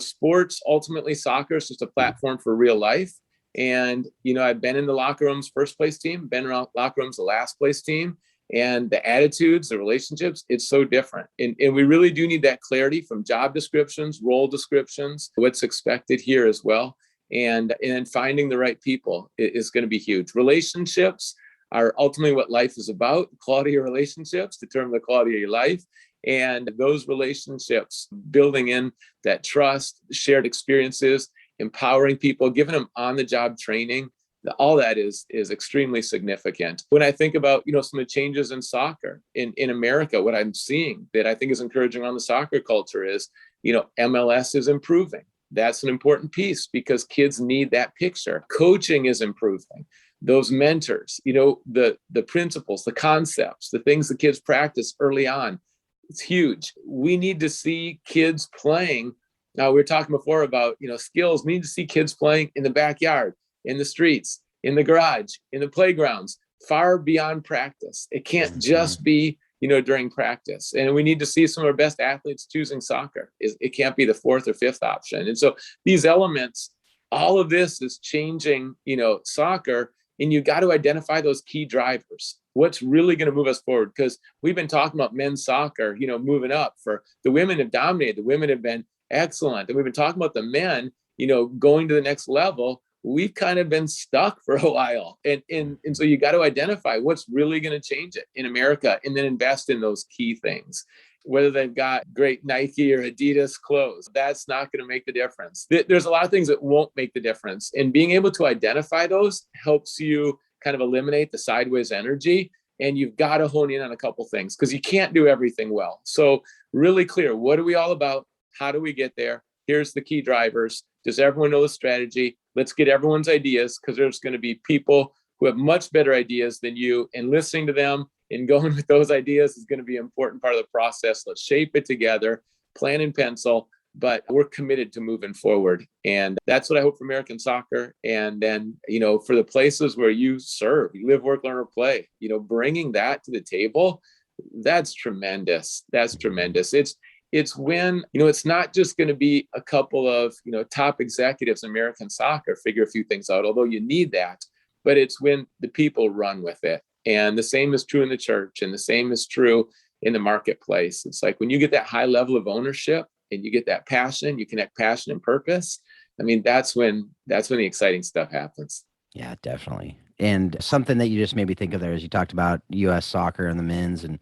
sports, ultimately soccer is just a platform for real life. And, I've been in the locker rooms, first place team, been around locker rooms, the last place team, and the attitudes, the relationships, it's so different. And we really do need that clarity from job descriptions, role descriptions, what's expected here as well. And finding the right people is going to be huge. Relationships are ultimately what life is about. Quality of relationships determine the quality of your life. And those relationships, building in that trust, shared experiences, empowering people, giving them on-the-job training, all that is extremely significant. When I think about, some of the changes in soccer in America, what I'm seeing that I think is encouraging on the soccer culture is, MLS is improving. That's an important piece because kids need that picture. Coaching is improving. Those mentors, the principles, the concepts, the things the kids practice early on, it's huge. We need to see kids playing. Now, we were talking before about, skills. We need to see kids playing in the backyard, in the streets, in the garage, in the playgrounds, far beyond practice. It can't just be, during practice. And we need to see some of our best athletes choosing soccer. It can't be the fourth or fifth option. And so these elements, all of this is changing, soccer. And you got to identify those key drivers. What's really going to move us forward? Because we've been talking about men's soccer, moving up. For the women have dominated. The women have been excellent. And we've been talking about the men, going to the next level. We've kind of been stuck for a while. And so you got to identify what's really going to change it in America and then invest in those key things. Whether they've got great Nike or Adidas clothes, that's not going to make the difference. There's a lot of things that won't make the difference. And being able to identify those helps you kind of eliminate the sideways energy. And you've got to hone in on a couple things because you can't do everything well. So really clear, what are we all about? How do we get there? Here's the key drivers. Does everyone know the strategy? Let's get everyone's ideas because there's going to be people who have much better ideas than you, and listening to them and going with those ideas is going to be an important part of the process. Let's shape it together, plan in pencil, but we're committed to moving forward. And that's what I hope for American soccer. And then, for the places where you serve, you live, work, learn, or play, bringing that to the table, that's tremendous. That's tremendous. It's when, it's not just going to be a couple of, top executives in American soccer figure a few things out, although you need that, but it's when the people run with it. And the same is true in the church, and the same is true in the marketplace. It's like when you get that high level of ownership and you get that passion, you connect passion and purpose. I mean, that's when the exciting stuff happens. Yeah, definitely. And something that you just made me think of there is you talked about U.S. soccer and the men's, and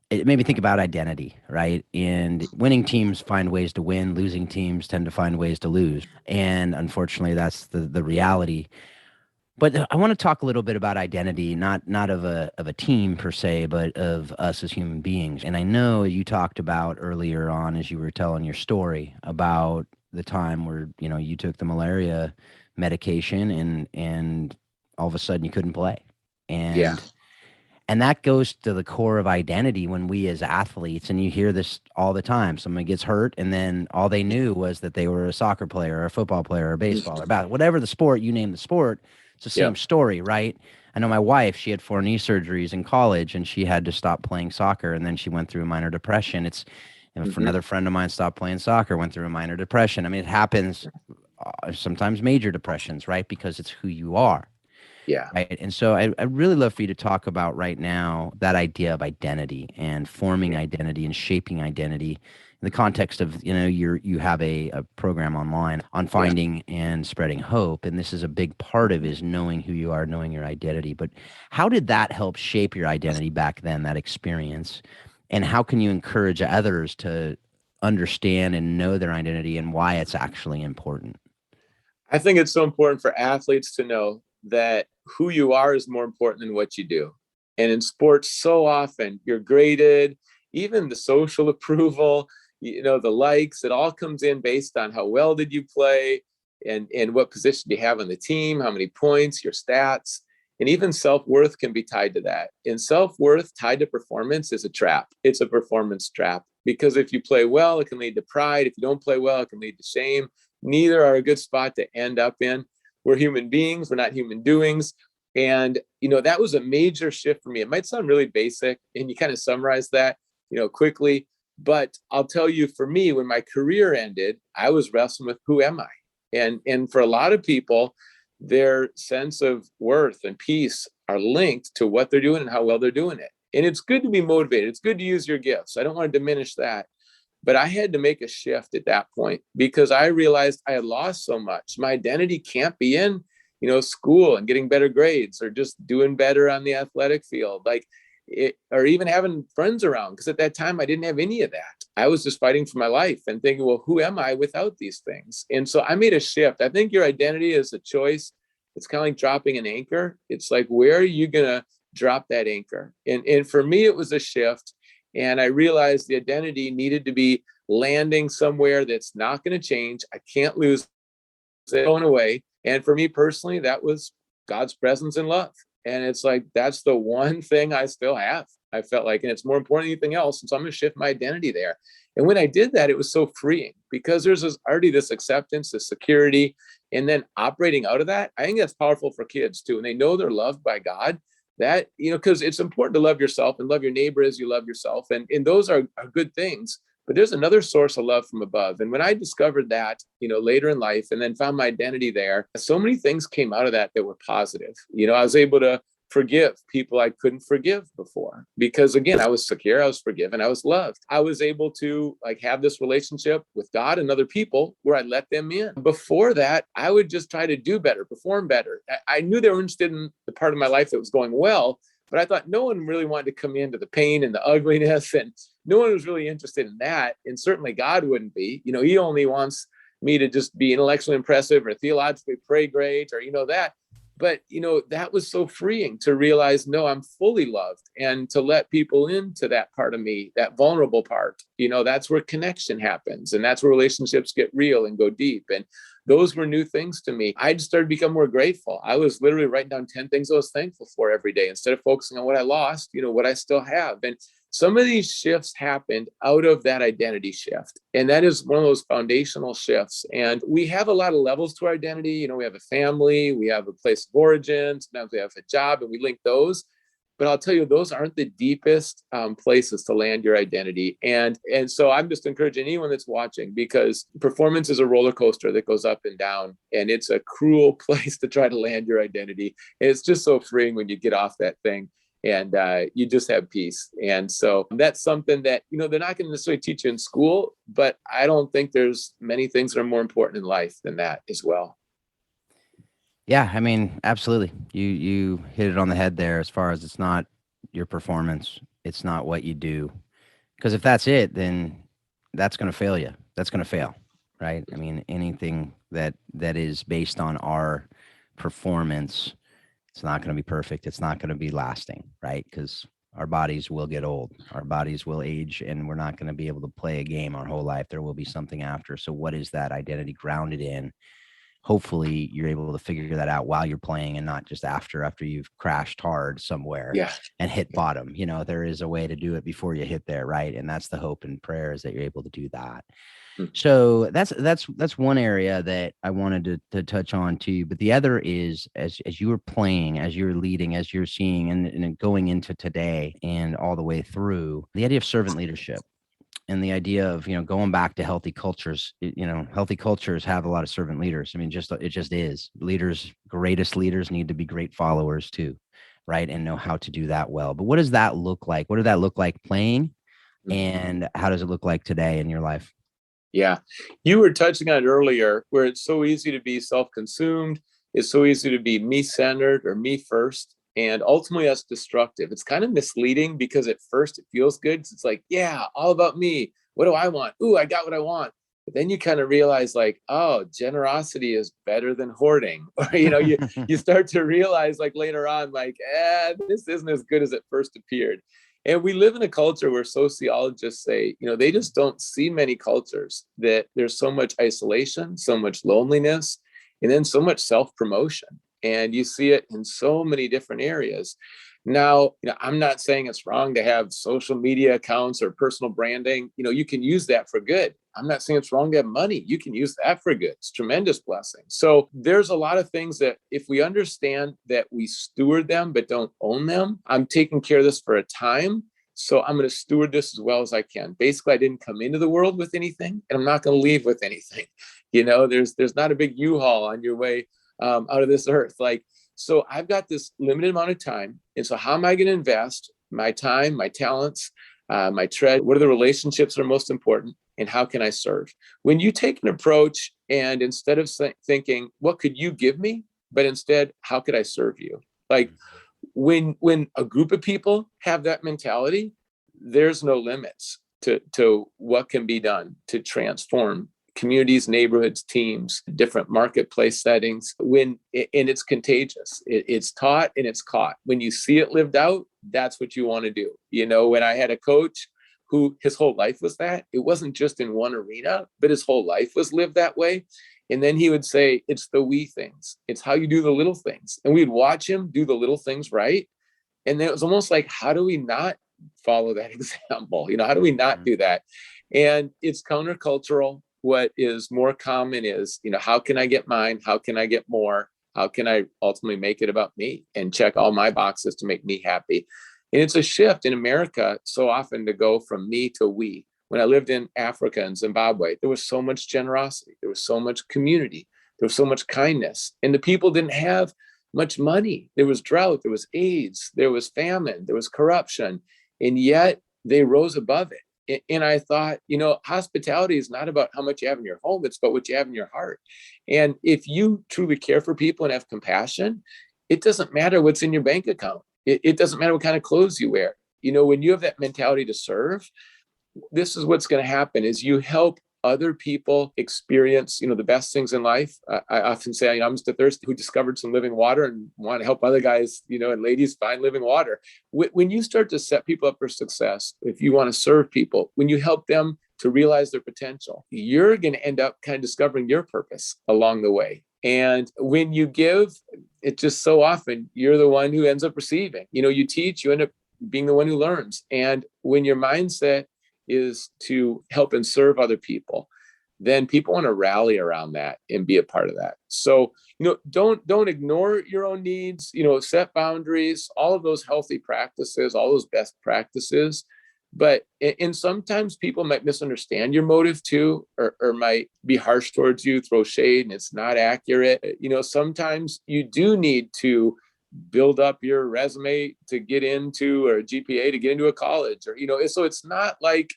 it made me think about identity, right? And winning teams find ways to win, losing teams tend to find ways to lose. And unfortunately, that's the reality. But I want to talk a little bit about identity, not of a team per se, but of us as human beings. And I know you talked about earlier on as you were telling your story about the time where, you took the malaria medication and all of a sudden you couldn't play. And that goes to the core of identity when we as athletes, and you hear this all the time, someone gets hurt and then all they knew was that they were a soccer player or a football player or a baseball or basketball, whatever the sport, you name the sport, it's the same story, right? I know my wife, she had 4 knee surgeries in college and she had to stop playing soccer, and then she went through a minor depression. For another friend of mine stopped playing soccer, went through a minor depression. I mean, it happens sometimes major depressions, right? Because it's who you are. Yeah. Right. And so I'd really love for you to talk about right now that idea of identity and forming identity and shaping identity in the context of, you have a program online on finding and spreading hope. And this is a big part of is knowing who you are, knowing your identity. But how did that help shape your identity back then, that experience? And how can you encourage others to understand and know their identity and why it's actually important? I think it's so important for athletes to know that who you are is more important than what you do. And in sports, so often you're graded, even the social approval, the likes, it all comes in based on how well did you play and what position do you have on the team, how many points, your stats, and even self-worth can be tied to that. And self-worth tied to performance is a trap. It's a performance trap because if you play well, it can lead to pride. If you don't play well, it can lead to shame. Neither are a good spot to end up in. We're human beings. We're not human doings. And, that was a major shift for me. It might sound really basic, and you kind of summarize that, quickly. But I'll tell you, for me, when my career ended, I was wrestling with, who am I? And for a lot of people, their sense of worth and peace are linked to what they're doing and how well they're doing it. And it's good to be motivated. It's good to use your gifts. I don't want to diminish that. But I had to make a shift at that point because I realized I had lost so much. My identity can't be in, school and getting better grades or just doing better on the athletic field, or even having friends around. Because at that time, I didn't have any of that. I was just fighting for my life and thinking, well, who am I without these things? And so I made a shift. I think your identity is a choice. It's kind of like dropping an anchor. It's like, where are you going to drop that anchor? And for me, it was a shift. And I realized the identity needed to be landing somewhere that's not going to change. I can't lose it going away. And for me personally, that was God's presence and love. And it's like, that's the one thing I still have. I felt like, and it's more important than anything else. And so I'm going to shift my identity there. And when I did that, it was so freeing because there's already this acceptance, this security, and then operating out of that. I think that's powerful for kids too. And they know they're loved by God. That, because it's important to love yourself and love your neighbor as you love yourself. And those are good things. But there's another source of love from above. And when I discovered that, later in life and then found my identity there, so many things came out of that were positive. I was able to forgive people I couldn't forgive before because, again, I was secure, I was forgiven, I was loved. I was able to have this relationship with God and other people where I let them in. Before that, I would just try to do better, perform better. I knew they were interested in the part of my life that was going well, but I thought no one really wanted to come into the pain and the ugliness, and no one was really interested in that. And certainly God wouldn't be. He only wants me to just be intellectually impressive or theologically pray great or, that. But, that was so freeing to realize, no, I'm fully loved, and to let people into that part of me, that vulnerable part. That's where connection happens, and that's where relationships get real and go deep. And those were new things to me. I just started to become more grateful. I was literally writing down 10 things I was thankful for every day instead of focusing on what I lost, what I still have. And some of these shifts happened out of that identity shift. And that is one of those foundational shifts. And we have a lot of levels to our identity. We have a family, we have a place of origin, sometimes we have a job, and we link those. But I'll tell you, those aren't the deepest places to land your identity. And so I'm just encouraging anyone that's watching, because performance is a roller coaster that goes up and down. And it's a cruel place to try to land your identity. And it's just so freeing when you get off that thing and you just have peace. And so that's something that, they're not going to necessarily teach you in school, but I don't think there's many things that are more important in life than that as well. Yeah, I mean, absolutely. You hit it on the head there as far as it's not your performance. It's not what you do. Because if that's it, then that's going to fail you. That's going to fail, right? I mean, anything that is based on our performance, it's not going to be perfect. It's not going to be lasting, right? Because our bodies will get old. Our bodies will age, and we're not going to be able to play a game our whole life. There will be something after. So what is that identity grounded in? Hopefully you're able to figure that out while you're playing and not just after you've crashed hard somewhere and hit bottom. There is a way to do it before you hit there. Right. And that's the hope and prayer, is that you're able to do that. So that's one area that I wanted to touch on too. But the other is, as you were playing, as you're leading, as you're seeing and going into today and all the way through, the idea of servant leadership. And the idea of, going back to healthy cultures, healthy cultures have a lot of servant leaders. I mean, it just is. Greatest leaders need to be great followers too, right? And know how to do that well. But what does that look like? What did that look like playing? And how does it look like today in your life? Yeah. You were touching on it earlier, where it's so easy to be self-consumed. It's so easy to be me-centered or me first. And ultimately, that's destructive. It's kind of misleading because at first it feels good. It's like, yeah, all about me. What do I want? Ooh, I got what I want. But then you kind of realize, oh, generosity is better than hoarding. Or, you start to realize later on, this isn't as good as it first appeared. And we live in a culture where sociologists say, they just don't see many cultures that there's so much isolation, so much loneliness, and then so much self-promotion. And you see it in so many different areas. Now, I'm not saying it's wrong to have social media accounts or personal branding. You can use that for good. I'm not saying it's wrong to have money. You can use that for good. It's a tremendous blessing. So there's a lot of things that if we understand that we steward them, but don't own them, I'm taking care of this for a time. So I'm going to steward this as well as I can. Basically, I didn't come into the world with anything, and I'm not going to leave with anything. There's not a big U-Haul on your way out of this earth. So I've got this limited amount of time. And so how am I going to invest my time, my talents, my tread? What are the relationships that are most important? And how can I serve? When you take an approach and instead of thinking, what could you give me? But instead, how could I serve you? When a group of people have that mentality, there's no limits to what can be done to transform communities, neighborhoods, teams, different marketplace settings. And it's contagious. It's taught and it's caught. When you see it lived out, that's what you want to do. When I had a coach who his whole life was that, it wasn't just in one arena, but his whole life was lived that way. And then he would say, it's the wee things. It's how you do the little things. And we'd watch him do the little things right. And then it was almost like, how do we not follow that example? How do we not do that? And it's countercultural. What is more common is, how can I get mine? How can I get more? How can I ultimately make it about me and check all my boxes to make me happy? And it's a shift in America so often to go from me to we. When I lived in Africa and Zimbabwe, there was so much generosity. There was so much community. There was so much kindness. And the people didn't have much money. There was drought. There was AIDS. There was famine. There was corruption. And yet they rose above it. And I thought, hospitality is not about how much you have in your home. It's about what you have in your heart. And if you truly care for people and have compassion, it doesn't matter what's in your bank account. It doesn't matter what kind of clothes you wear. When you have that mentality to serve, this is what's going to happen is you help other people experience, the best things in life. I often say, I'm just a thirsty who discovered some living water and want to help other guys, and ladies find living water. When you start to set people up for success, if you want to serve people, when you help them to realize their potential, you're going to end up kind of discovering your purpose along the way. And when you give, it's just so often you're the one who ends up receiving. You teach, you end up being the one who learns. And when your mindset is to help and serve other people, then people want to rally around that and be a part of that. So, don't ignore your own needs, set boundaries, all of those healthy practices, all those best practices. And sometimes people might misunderstand your motive too, or might be harsh towards you, throw shade, and it's not accurate. Sometimes you do need to build up your resume to get into, or GPA to get into a college, or so it's not like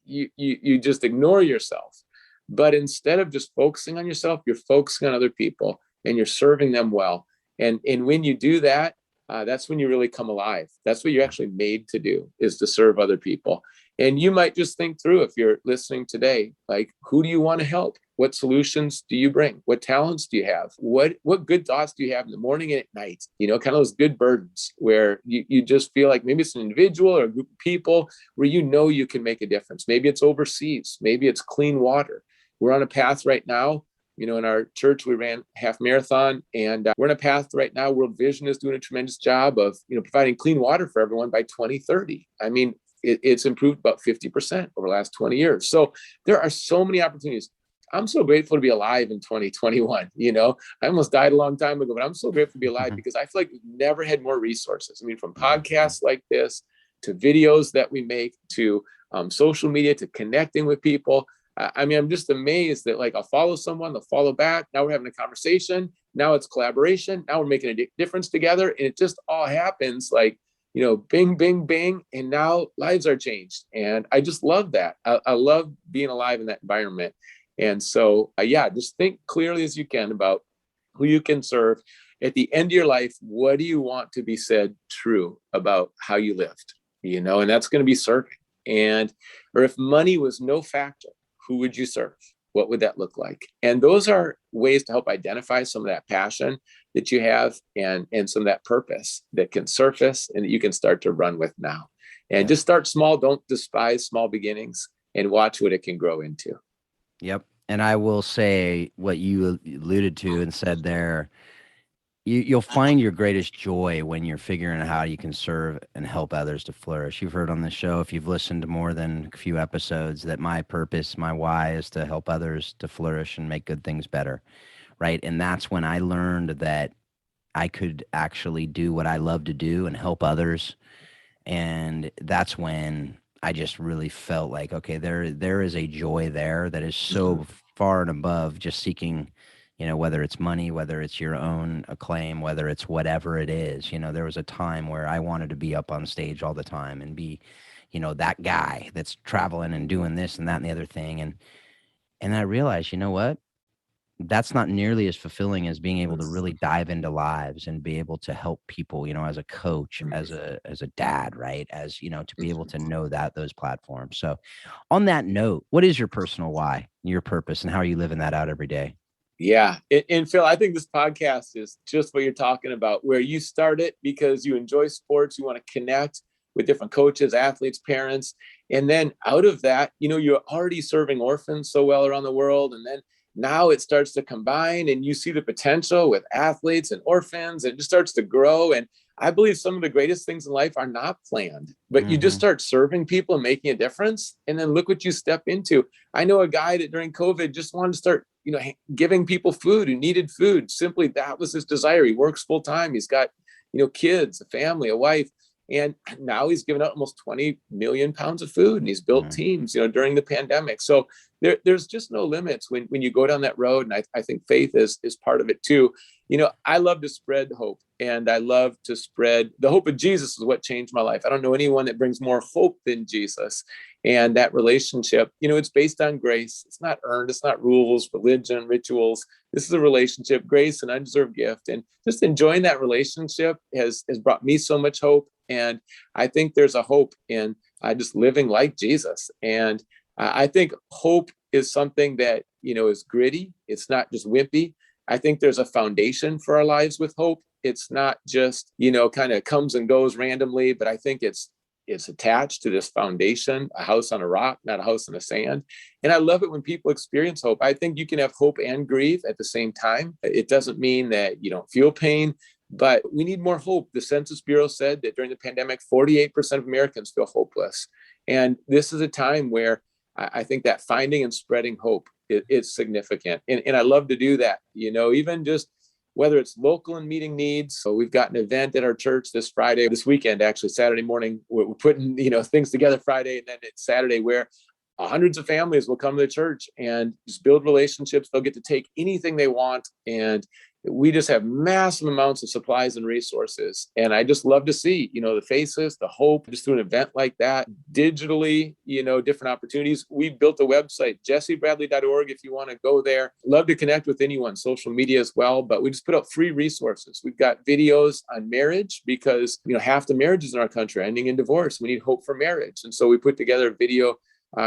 you just ignore yourself, but instead of just focusing on yourself, you're focusing on other people and you're serving them well. And when you do that, that's when you really come alive. That's what you're actually made to do, is to serve other people. And you might just think through, if you're listening today, who do you want to help? What solutions do you bring? What talents do you have? What good thoughts do you have in the morning and at night? Kind of those good burdens where you just feel like maybe it's an individual or a group of people where you can make a difference. Maybe it's overseas. Maybe it's clean water. We're on a path right now. In our church, we ran half marathon, and we're on a path right now. World Vision is doing a tremendous job of, providing clean water for everyone by 2030. It's improved about 50% over the last 20 years. So there are so many opportunities. I'm so grateful to be alive in 2021. I almost died a long time ago, but I'm so grateful to be alive because I feel like we've never had more resources. From podcasts like this to videos that we make to social media to connecting with people. I'm just amazed that I'll follow someone, they'll follow back. Now we're having a conversation. Now it's collaboration. Now we're making a difference together. And it just all happens bing, bing, bing. And now lives are changed. And I just love that. I love being alive in that environment. And so, just think clearly as you can about who you can serve. At the end of your life, what do you want to be said true about how you lived? And that's going to be serving. Or if money was no factor, who would you serve? What would that look like? And those are ways to help identify some of that passion that you have and some of that purpose that can surface and that you can start to run with now. And just start small. Don't despise small beginnings and watch what it can grow into. Yep. And I will say what you alluded to and said there, You'll find your greatest joy when you're figuring out how you can serve and help others to flourish. You've heard on the show, if you've listened to more than a few episodes, that my purpose, my why is to help others to flourish and make good things better, right? And that's when I learned that I could actually do what I love to do and help others. And that's when I just really felt like, okay, there is a joy there that is so far and above just seeking, whether it's money, whether it's your own acclaim, whether it's whatever it is. There was a time where I wanted to be up on stage all the time and be, that guy that's traveling and doing this and that and the other thing. And I realized, you know what? That's not nearly as fulfilling as being able to really dive into lives and be able to help people, as a coach, as a dad, right? As, to be able to know those platforms. So on that note, what is your personal why, your purpose, and how are you living that out every day? Yeah. And Phil, I think this podcast is just what you're talking about, where you start it because you enjoy sports, you want to connect with different coaches, athletes, parents. And then out of that, you're already serving orphans so well around the world. And then now it starts to combine and you see the potential with athletes and orphans, and it just starts to grow. And I believe some of the greatest things in life are not planned, but you just start serving people and making a difference. And then look what you step into. I know a guy that during COVID just wanted to start, giving people food who needed food. Simply that was his desire. He works full time. He's got, kids, a family, a wife. And now he's given out almost 20 million pounds of food, and he's built teams, during the pandemic. So there's just no limits when you go down that road. And I think faith is part of it too. I love to spread hope, and I love to spread the hope of Jesus is what changed my life. I don't know anyone that brings more hope than Jesus. And that relationship, it's based on grace. It's not earned. It's not rules, religion, rituals. This is a relationship, grace, an undeserved gift. And just enjoying that relationship has brought me so much hope. And I think there's a hope in just living like Jesus. And I think hope is something that, is gritty. It's not just wimpy. I think there's a foundation for our lives with hope. It's not just, kind of comes and goes randomly, but I think it's attached to this foundation, a house on a rock, not a house on the sand. And I love it when people experience hope. I think you can have hope and grief at the same time. It doesn't mean that you don't feel pain, but we need more hope. The Census Bureau said that during the pandemic, 48% of Americans feel hopeless. And this is a time where I think that finding and spreading hope is significant. And I love to do that, even just whether it's local and meeting needs. So we've got an event at our church this weekend, actually Saturday morning. We're putting, things together Friday, and then it's Saturday where hundreds of families will come to the church and just build relationships. They'll get to take anything they want. And we just have massive amounts of supplies and resources. And I just love to see, the faces, the hope, just through an event like that, digitally, different opportunities. We built a website, jessebradley.org, if you want to go there. Love to connect with anyone, social media as well. But we just put up free resources. We've got videos on marriage because, half the marriages in our country are ending in divorce. We need hope for marriage. And so we put together a video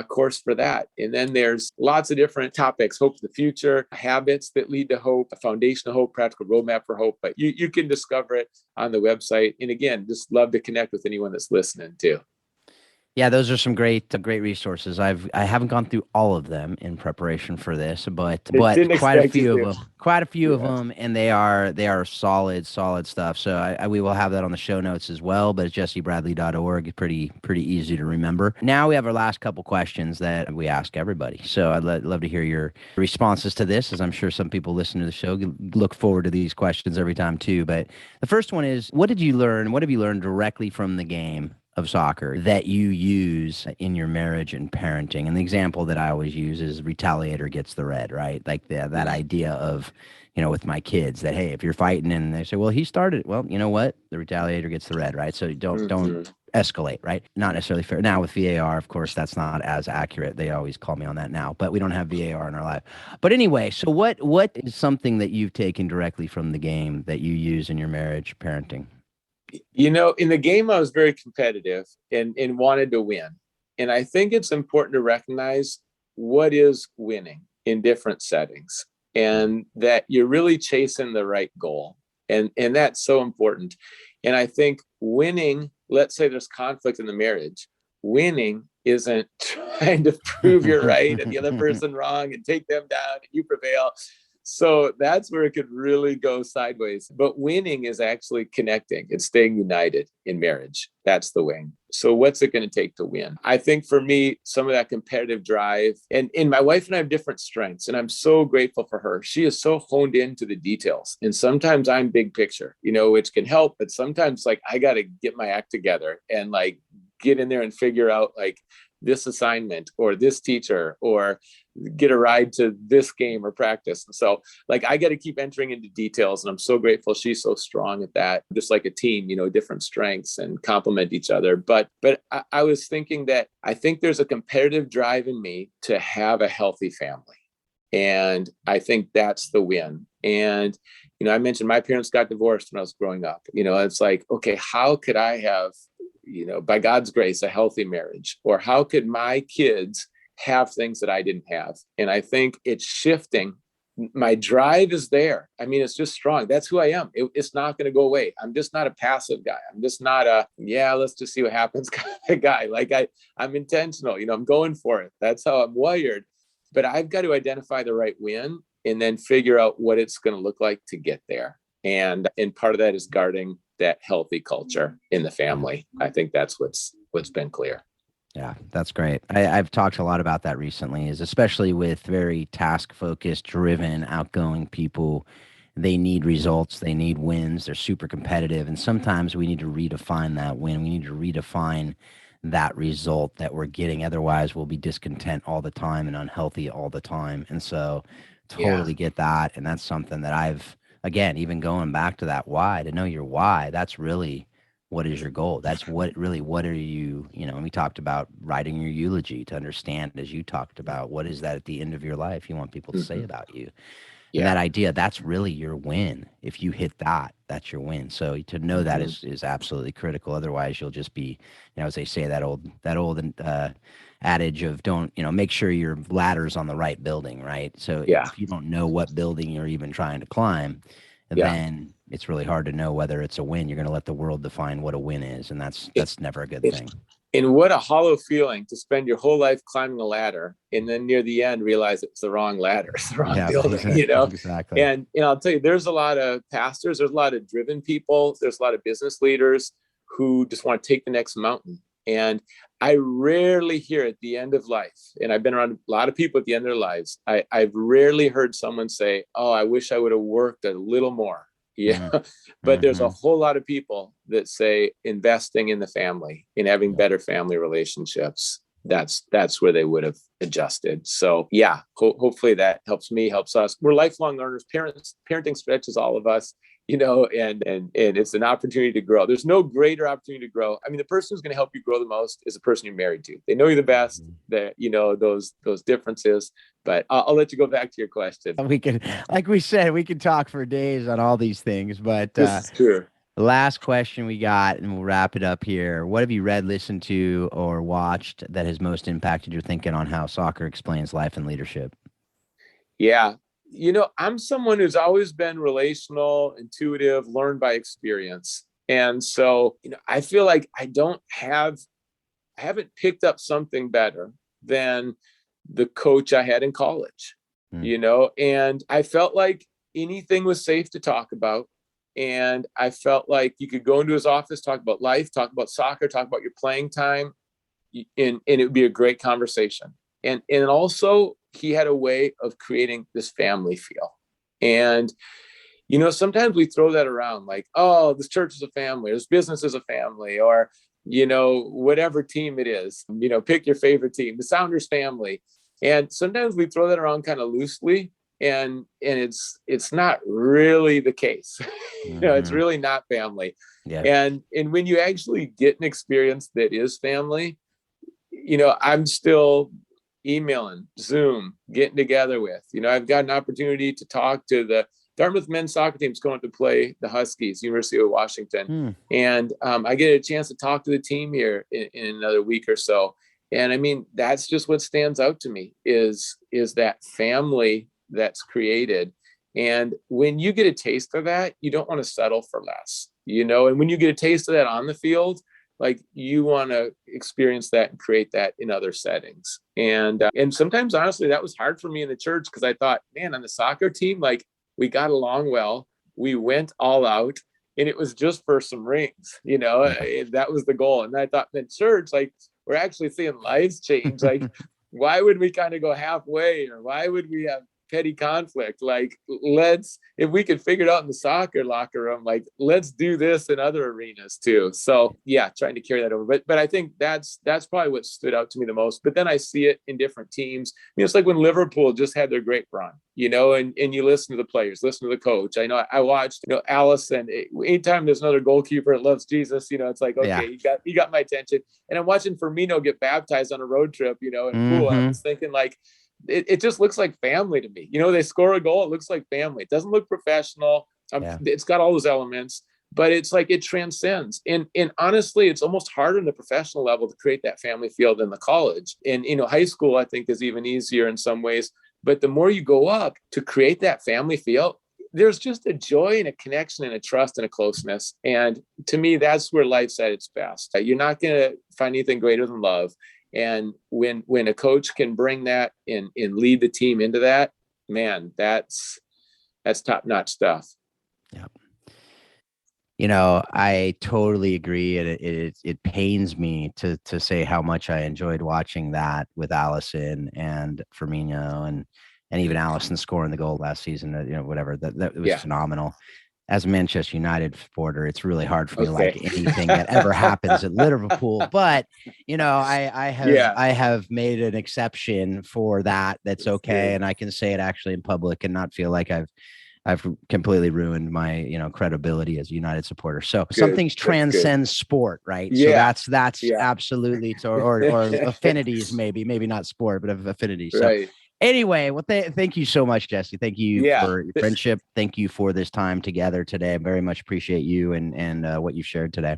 course for that. And then there's lots of different topics: hope for the future, habits that lead to hope, a foundation of hope, practical roadmap for hope. But you can discover it on the website. And again, just love to connect with anyone that's listening too. Yeah, those are some great resources. I haven't gone through all of them in preparation for this, but quite a few of them, and they are solid stuff. So we will have that on the show notes as well. But it's jessebradley.org. It's pretty easy to remember. Now we have our last couple questions that we ask everybody. So I'd love to hear your responses to this, as I'm sure some people listen to the show look forward to these questions every time too. But the first one is, what have you learned directly from the game of soccer that you use in your marriage and parenting? And the example that I always use is retaliator gets the red, right? Like that idea of, with my kids, that, hey, if you're fighting and they say, well, he started, well, you know what? The retaliator gets the red, right? So don't escalate, right? Not necessarily fair. Now with VAR, of course, that's not as accurate. They always call me on that now, but we don't have VAR in our life. But anyway, so what is something that you've taken directly from the game that you use in your marriage, parenting? In the game, I was very competitive and wanted to win. And I think it's important to recognize what is winning in different settings, and that you're really chasing the right goal. And that's so important. And I think winning, let's say there's conflict in the marriage, winning isn't trying to prove you're right and the other person wrong and take them down and you prevail. So that's where it could really go sideways. But winning is actually connecting. It's staying united in marriage. That's the win. So what's it going to take to win? I think for me, some of that competitive drive, and my wife and I have different strengths, and I'm so grateful for her. She is so honed into the details. And sometimes I'm big picture, which can help, but sometimes like I got to get my act together and like get in there and figure out like this assignment or this teacher or get a ride to this game or practice. And so like, I got to keep entering into details, and I'm so grateful she's so strong at that, just like a team, different strengths and complement each other. But I was thinking that I think there's a competitive drive in me to have a healthy family. And I think that's the win. And, I mentioned my parents got divorced when I was growing up. It's like, okay, how could I have, by God's grace, a healthy marriage? Or how could my kids have things that I didn't have? And I think it's shifting. My drive is there. I mean, it's just strong. That's who I am. It's not going to go away. I'm just not a passive guy. I'm just not let's just see what happens kind of guy. Like I'm intentional, I'm going for it. That's how I'm wired. But I've got to identify the right win and then figure out what it's going to look like to get there. And part of that is guarding that healthy culture in the family. I think that's what's been clear. Yeah, that's great. I've talked a lot about that recently, is especially with very task-focused, driven, outgoing people. They need results. They need wins. They're super competitive. And sometimes we need to redefine that win. We need to redefine that result that we're getting. Otherwise, we'll be discontent all the time and unhealthy all the time. And so totally get that. And that's something that again, even going back to that why, to know your why, that's really what is your goal. That's what are you, and we talked about writing your eulogy to understand, as you talked about, what is that at the end of your life you want people to say about you. And that idea, that's really your win. If you hit that, that's your win. So to know that is absolutely critical. Otherwise, you'll just be, as they say, that old adage of don't, make sure your ladder's on the right building, right? So if you don't know what building you're even trying to climb, then it's really hard to know whether it's a win. You're going to let the world define what a win is, and that's never a good thing. And what a hollow feeling to spend your whole life climbing a ladder and then near the end realize it's the wrong ladder, it's the wrong building, Exactly. And I'll tell you, there's a lot of pastors, there's a lot of driven people, there's a lot of business leaders who just want to take the next mountain. And I rarely hear at the end of life, and I've been around a lot of people at the end of their lives, I've rarely heard someone say, oh, I wish I would have worked a little more. But there's a whole lot of people that say investing in the family, in having better family relationships, that's where they would have adjusted. So hopefully that helps me, helps us. We're lifelong learners. Parenting stretches all of us, and it's an opportunity to grow. There's no greater opportunity to grow. I mean, the person who's going to help you grow the most is the person you're married to. They know you the best, that, those differences. But I'll let you go back to your question. We can, like we said, we can talk for days on all these things, but this is true. The last question we got, and we'll wrap it up here. What have you read, listened to, or watched that has most impacted your thinking on how soccer explains life and leadership? Yeah. I'm someone who's always been relational, intuitive, learned by experience. And so, I feel like I haven't picked up something better than the coach I had in college, and I felt like anything was safe to talk about. And I felt like you could go into his office, talk about life, talk about soccer, talk about your playing time, and it would be a great conversation. And also he had a way of creating this family feel. And, sometimes we throw that around like, oh, this church is a family, or this business is a family, or, whatever team it is, pick your favorite team, the Sounders family. And sometimes we throw that around kind of loosely. And it's not really the case. It's really not family. And when you actually get an experience that is family, I'm still emailing, Zoom, getting together with, I've got an opportunity to talk to the Dartmouth men's soccer team's going to play the Huskies, University of Washington. And I get a chance to talk to the team here in another week or so. And I mean, that's just what stands out to me is that family that's created. And when you get a taste of that, you don't want to settle for less, and when you get a taste of that on the field, like you want to experience that and create that in other settings. And sometimes, honestly, that was hard for me in the church because I thought, man, on the soccer team, like we got along well. We went all out and it was just for some rings, that was the goal. And I thought in church, like we're actually seeing lives change. Like, why would we kind of go halfway, or why would we have petty conflict? Like, if we could figure it out in the soccer locker room, like let's do this in other arenas too. So yeah, trying to carry that over. But I think that's probably what stood out to me the most. But then I see it in different teams. It's like when Liverpool just had their great run, and you listen to the players, listen to the coach. I know I watched, Allison. Anytime there's another goalkeeper that loves Jesus, it's like, okay, you got my attention. And I'm watching Firmino get baptized on a road trip, in pool. I was thinking like, it just looks like family to me. They score a goal, it looks like family. It doesn't look professional. It's got all those elements, but it's like it transcends. And honestly, it's almost harder in the professional level to create that family feel than the college. And high school, I think, is even easier in some ways. But the more you go up to create that family feel, there's just a joy and a connection and a trust and a closeness. And to me, that's where life's at its best. You're not going to find anything greater than love. And when a coach can bring that and lead the team into that, man, that's top-notch stuff. Yep. I totally agree. It pains me to say how much I enjoyed watching that with Allison and Firmino and even Allison scoring the goal last season. Whatever that was phenomenal. As a Manchester United supporter, it's really hard for me to like anything that ever happens at Liverpool. But I have made an exception for that. That's okay, and I can say it actually in public and not feel like I've completely ruined my credibility as a United supporter. So some things transcend sport, right? Yeah. So that's absolutely or affinities, maybe not sport, but affinities. So. Right. Anyway, well, thank you so much, Jesse. Thank you for your friendship. Thank you for this time together today. I very much appreciate you and what you shared today.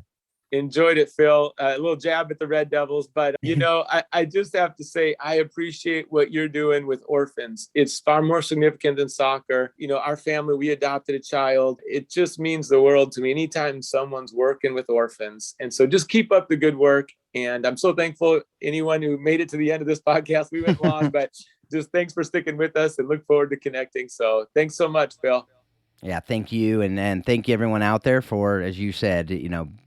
Enjoyed it, Phil. A little jab at the Red Devils, but I just have to say I appreciate what you're doing with orphans. It's far more significant than soccer. Our family, we adopted a child. It just means the world to me anytime someone's working with orphans. And so just keep up the good work. And I'm so thankful anyone who made it to the end of this podcast. We went long, but just thanks for sticking with us and look forward to connecting. So thanks so much, Phil. Yeah, thank you. And thank you everyone out there for, as you said,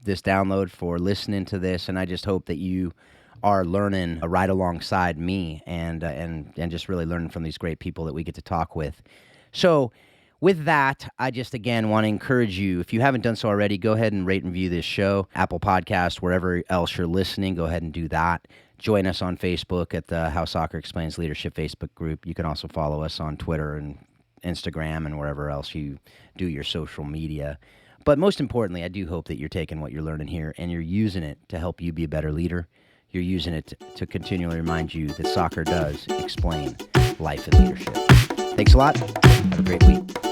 this download, for listening to this. And I just hope that you are learning right alongside me and just really learning from these great people that we get to talk with. So with that, I just, again, want to encourage you, if you haven't done so already, go ahead and rate and review this show, Apple Podcast, wherever else you're listening, go ahead and do that. Join us on Facebook at the How Soccer Explains Leadership Facebook group. You can also follow us on Twitter and Instagram and wherever else you do your social media. But most importantly, I do hope that you're taking what you're learning here and you're using it to help you be a better leader. You're using it to continually remind you that soccer does explain life and leadership. Thanks a lot. Have a great week.